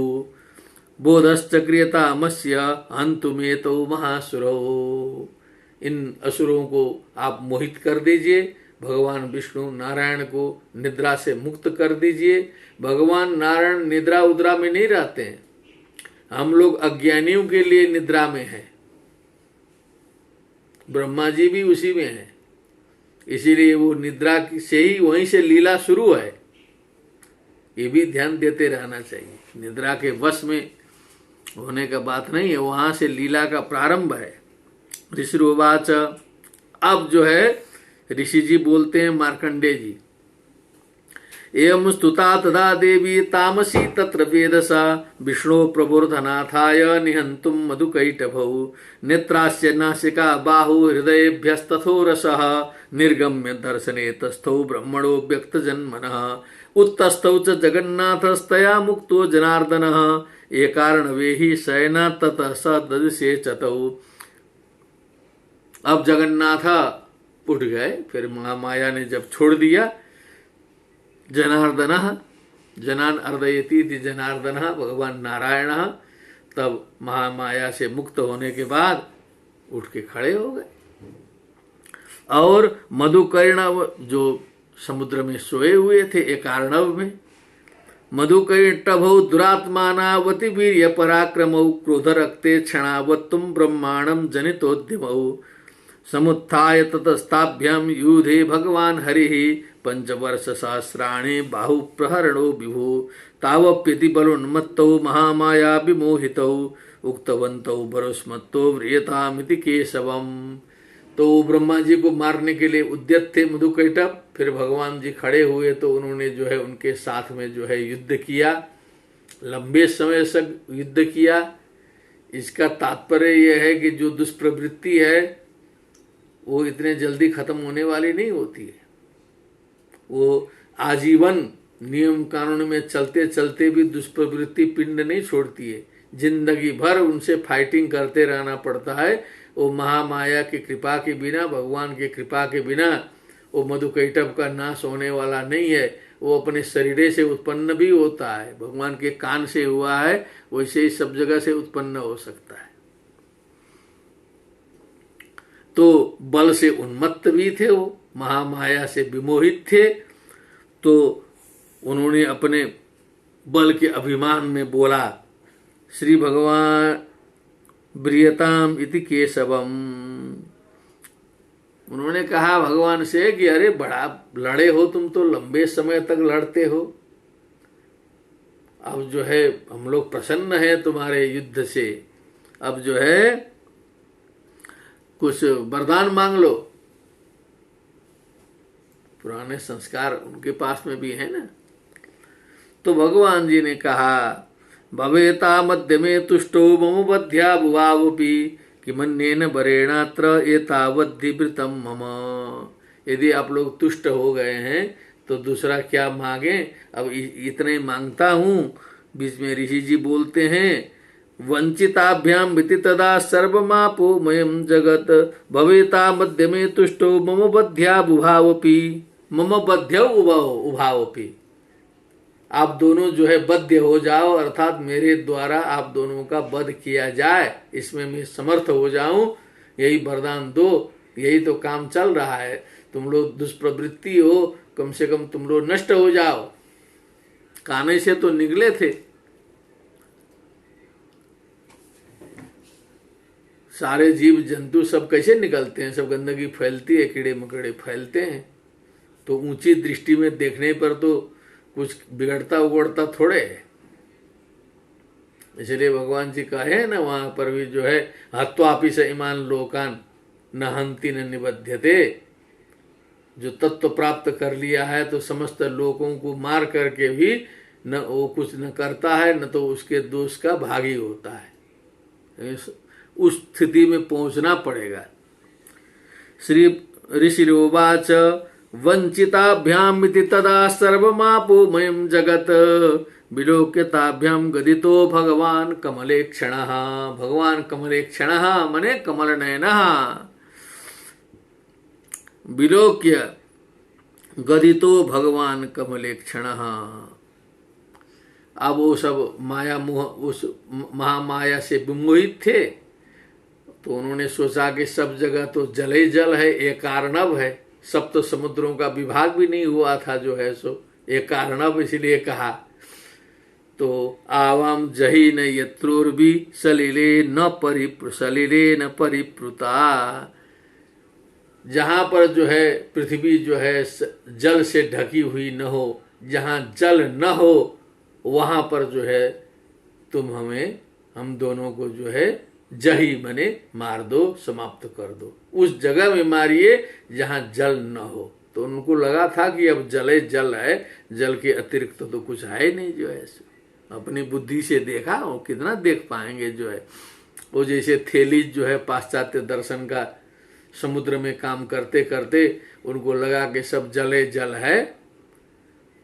बोधश्च क्रियतामस्य हन्तुमेतो महासुरो। इन असुरों को आप मोहित कर दीजिए, भगवान विष्णु नारायण को निद्रा से मुक्त कर दीजिए। भगवान नारायण निद्रा उद्रा में नहीं रहते हैं, हम लोग अज्ञानियों के लिए निद्रा में हैं। ब्रह्मा जी भी उसी में हैं, इसीलिए वो निद्रा से ही वहीं से लीला शुरू है। ये भी ध्यान देते रहना चाहिए, निद्रा के वश में होने का बात नहीं है, वहां से लीला का प्रारंभ है। ऋषिरुवाच, अब जो है ऋषि जी बोलते हैं मार्कंडेय जी, एवं स्तुता तदा देवी तामसी तत्र वेदसा विष्णु प्रबोधनाथाय निहंतुम मधुकैटभौ नेत्रास्य नासिका बाहु हृदयेभ्यस्तथो रसः निर्गम्य दर्शने तस्थौ ब्रह्मणो व्यक्त जन्मनः उत्तस्थौ च जगन्नाथस्तया मुक्तो जनार्दनः ये कारण वे ही शयना ततः स ददृशे चतौ। अब जगन्नाथ उठ गए, फिर महामाया ने जब छोड़ दिया, जनार्दन जनान अर्दयती थी जनार्दन भगवान नारायण, तब महामाया से मुक्त होने के बाद उठ के खड़े हो गए। और मधुकैटभ जो समुद्र में सोए हुए थे एकार्णव में, मधुकैटभौ दुरात्मानावति वीर्य पराक्रमौ क्रोध रक्ते क्षणावत्तुम ब्रह्मांडम जनितोद्यमौ समुत्थाय ततस्ताभ्याम युधे भगवान हरिः पंचवर्ष सहस्राणि बाहु प्रहरणो विभु तावप्यति बलोन्मत्तौ महामाया विमोहितौ उक्तवन्तौ बरुस्मत्तो व्रियतामिति केशवम। तो ब्रह्मा जी को मारने के लिए उद्यत थे मधुकैटभ। फिर भगवान जी खड़े हुए तो उन्होंने जो है उनके साथ में जो है युद्ध किया, लंबे समय तक युद्ध किया। इसका तात्पर्य यह है कि जो दुष्प्रवृत्ति है वो इतने जल्दी खत्म होने वाली नहीं होती है, वो आजीवन नियम कानून में चलते चलते भी दुष्प्रवृत्ति पिंड नहीं छोड़ती है, जिंदगी भर उनसे फाइटिंग करते रहना पड़ता है। वो महामाया की कृपा के बिना, भगवान की कृपा के बिना वो मधुकैटभ का नाश होने वाला नहीं है। वो अपने शरीर से उत्पन्न भी होता है, भगवान के कान से हुआ है वैसे ही सब जगह से उत्पन्न हो सकता है। तो बल से उन्मत्त भी थे, वो महामाया से विमोहित थे, तो उन्होंने अपने बल के अभिमान में बोला श्री भगवान ब्रियताम इति केशवम। उन्होंने कहा भगवान से कि अरे बड़ा लड़े हो तुम, तो लंबे समय तक लड़ते हो, अब जो है हम लोग प्रसन्न हैं तुम्हारे युद्ध से, अब जो है कुछ वरदान मांग लो। पुराने संस्कार उनके पास में भी है ना। तो भगवान जी ने कहा भवेता मध्य में तुष्टो मम बध्या भुवावपि किमन्येन वरेणात्र एतावद्धिवृतम मम। यदि आप लोग तुष्ट हो गए हैं तो दूसरा क्या मांगे, अब इतने मांगता हूँ। बीच में ऋषि जी बोलते हैं वंचिताभ्याम मिति तदा सर्वमापो मयम जगत भवेता मध्य में तुष्टो मम बध्या बुभावपि, मम बध्य उभावपि। आप दोनों जो है बध्य हो जाओ, अर्थात मेरे द्वारा आप दोनों का वध किया जाए, इसमें मैं समर्थ हो जाऊं, यही वरदान दो। यही तो काम चल रहा है, तुम लोग दुष्प्रवृत्ति हो, कम से कम तुम लोग नष्ट हो जाओ। काने से तो निकले थे, सारे जीव जंतु सब कैसे निकलते हैं, सब गंदगी फैलती है, कीड़े मकोड़े फैलते हैं। तो ऊंची दृष्टि में देखने पर तो कुछ बिगड़ता उगड़ता थोड़े है। इसलिए भगवान जी कहे हैं ना वहां पर भी जो है हत्वापि स इमान लोकान न हंति न निबध्यते। जो तत्व प्राप्त कर लिया है तो समस्त लोगों को मार करके भी न वो कुछ न करता है, न तो उसके दोष का भागी होता है। उस स्थिति में पहुंचना पड़ेगा। श्री ऋषिरोवाच वंचिताभ्याम इति तदा सर्वमापो मयम जगत विलोक्यताभ्याम गदितो भगवान कमले क्षणः। भगवान कमले क्षणः मने कमल नयनः। विलोक्य गदितो भगवान कमले क्षणः। अब वो सब माया मोह उस महामाया से विमोहित थे, तो उन्होंने सोचा कि सब जगह तो जल ही जल है, एक अर्णव है, सप्त समुद्रों का विभाग भी नहीं हुआ था जो है सो एक अर्णव, इसलिए कहा। तो आवाम जही न यत्रोर्भी सलिले न परिप्लुता। जहां पर जो है पृथ्वी जो है जल से ढकी हुई न हो, जहां जल न हो वहां पर जो है तुम हमें, हम दोनों को जो है जही मने मार दो, समाप्त कर दो। उस जगह में मारिए जहां जल न हो। तो उनको लगा था कि अब जले जल है, जल के अतिरिक्त तो कुछ है नहीं जो है। अपनी बुद्धि से देखा, वो कितना देख पाएंगे जो है। वो जैसे थेलीज जो है पाश्चात्य दर्शन का समुद्र में काम करते करते उनको लगा कि सब जले जल है,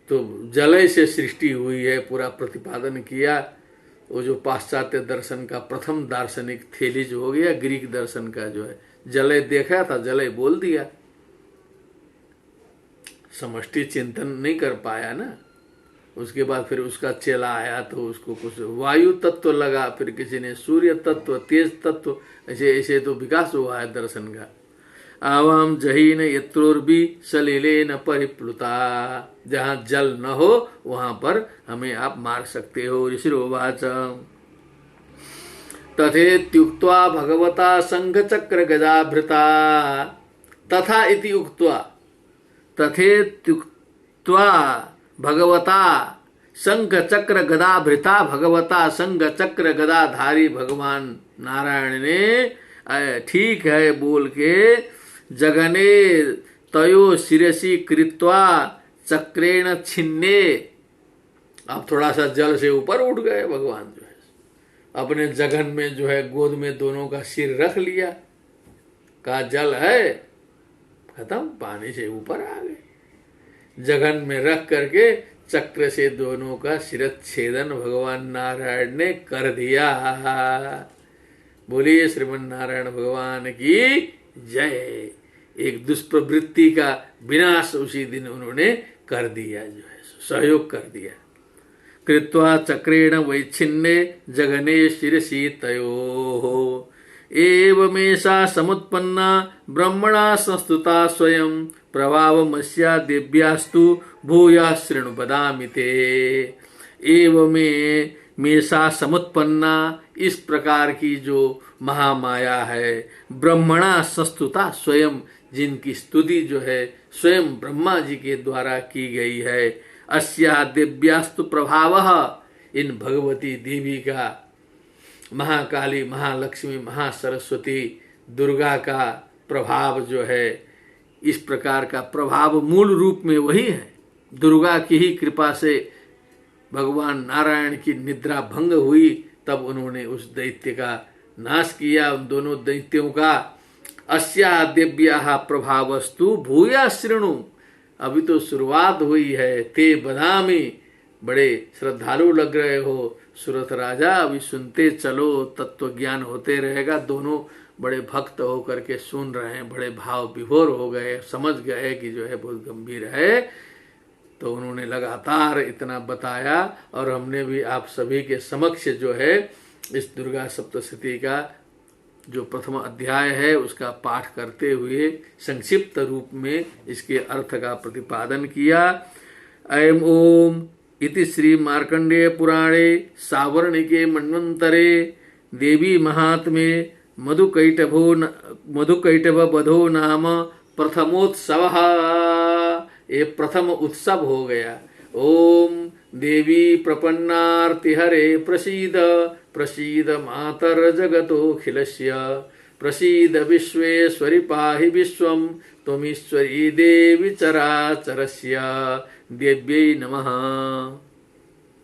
तो जले से सृष्टि हुई है, पूरा प्रतिपादन किया। वो जो पाश्चात्य दर्शन का प्रथम दार्शनिक थेलीज हो गया, ग्रीक दर्शन का जो है जले देखा था, जले बोल दिया। समष्टि चिंतन नहीं कर पाया ना। उसके बाद फिर उसका चेला आया तो उसको कुछ वायु तत्व लगा, फिर किसी ने सूर्य तत्व, तेज तत्व, ऐसे ऐसे तो विकास हुआ है दर्शन का। आवाम जहीन यत्रोर्भी सलिले न परिप्लुता। जहां जल न हो वहां पर हमें आप मार सकते हो। ऋषिरोवाच तथेत्युक्त्वा भगवता संघ चक्र गदाभृता। तथा इति उक्त्वा, तथेत्युक्त्वा भगवता संघ चक्र गदाभृता। भगवता संघ चक्र गदाधारी भगवान नारायण ने ठीक है बोल के जगने तयो शिरसी कृत्वा चक्रेण छिन्ने। अब थोड़ा सा जल से ऊपर उठ गए भगवान जो है, अपने जगन में जो है गोद में दोनों का सिर रख लिया, का जल है खत्म, पानी से ऊपर आ गए। जगन में रख करके चक्र से दोनों का शिरच्छेदन भगवान नारायण ने कर दिया। बोलिए श्रीमन नारायण भगवान की जय। एक दुष्प्रवृत्ति का विनाश उसी दिन उन्होंने कर दिया, जो है सहयोग कर दिया। कृत्वा चक्रेण वैच्छिन्ने जगने शिरसि तयोः। एवमेषा समुत्पन्ना ब्रह्मणा संस्तुता स्वयं प्रभावमस्या दिव्यास्तु भूया शृणु वदामि ते। एवमेषा समुत्पन्ना, इस प्रकार की जो महामाया है, ब्रह्मणा संस्तुता स्वयं, जिनकी स्तुति जो है स्वयं ब्रह्मा जी के द्वारा की गई है। अस्या दिव्यास्तु प्रभावः, इन भगवती देवी का, महाकाली, महालक्ष्मी, महासरस्वती, दुर्गा का प्रभाव जो है, इस प्रकार का प्रभाव मूल रूप में वही है। दुर्गा की ही कृपा से भगवान नारायण की निद्रा भंग हुई, तब उन्होंने उस दैत्य का नाश किया, उन दोनों दैत्यों का। अस्या दिव्या प्रभावस्तु भूया शृणु, अभी तो शुरुआत हुई है। ते बदामी, बड़े श्रद्धालु लग रहे हो सुरथ राजा, अभी सुनते चलो, तत्व ज्ञान होते रहेगा। दोनों बड़े भक्त हो करके सुन रहे हैं, बड़े भाव विभोर हो गए, समझ गए कि जो है बहुत गंभीर है। तो उन्होंने लगातार इतना बताया, और हमने भी आप सभी के समक्ष जो है इस दुर्गा सप्तशती का जो प्रथम अध्याय है उसका पाठ करते हुए संक्षिप्त रूप में इसके अर्थ का प्रतिपादन किया। ऐम ओम इति श्री मार्कंडेय पुराणे सावर्णिके मन्वंतरे देवी महात्म्ये मधुकैटभ वधो नाम प्रथमोत्सव। ये प्रथम उत्सव हो गया। ओम देवी प्रपन्नार्तिहरे प्रसीद, प्रसीद मातर जगतोऽखिलस्य, प्रसीद विश्वेश्वरि पाहि विश्वं, त्वमीश्वरी देवी चराचरस्य। देव्यै नमः।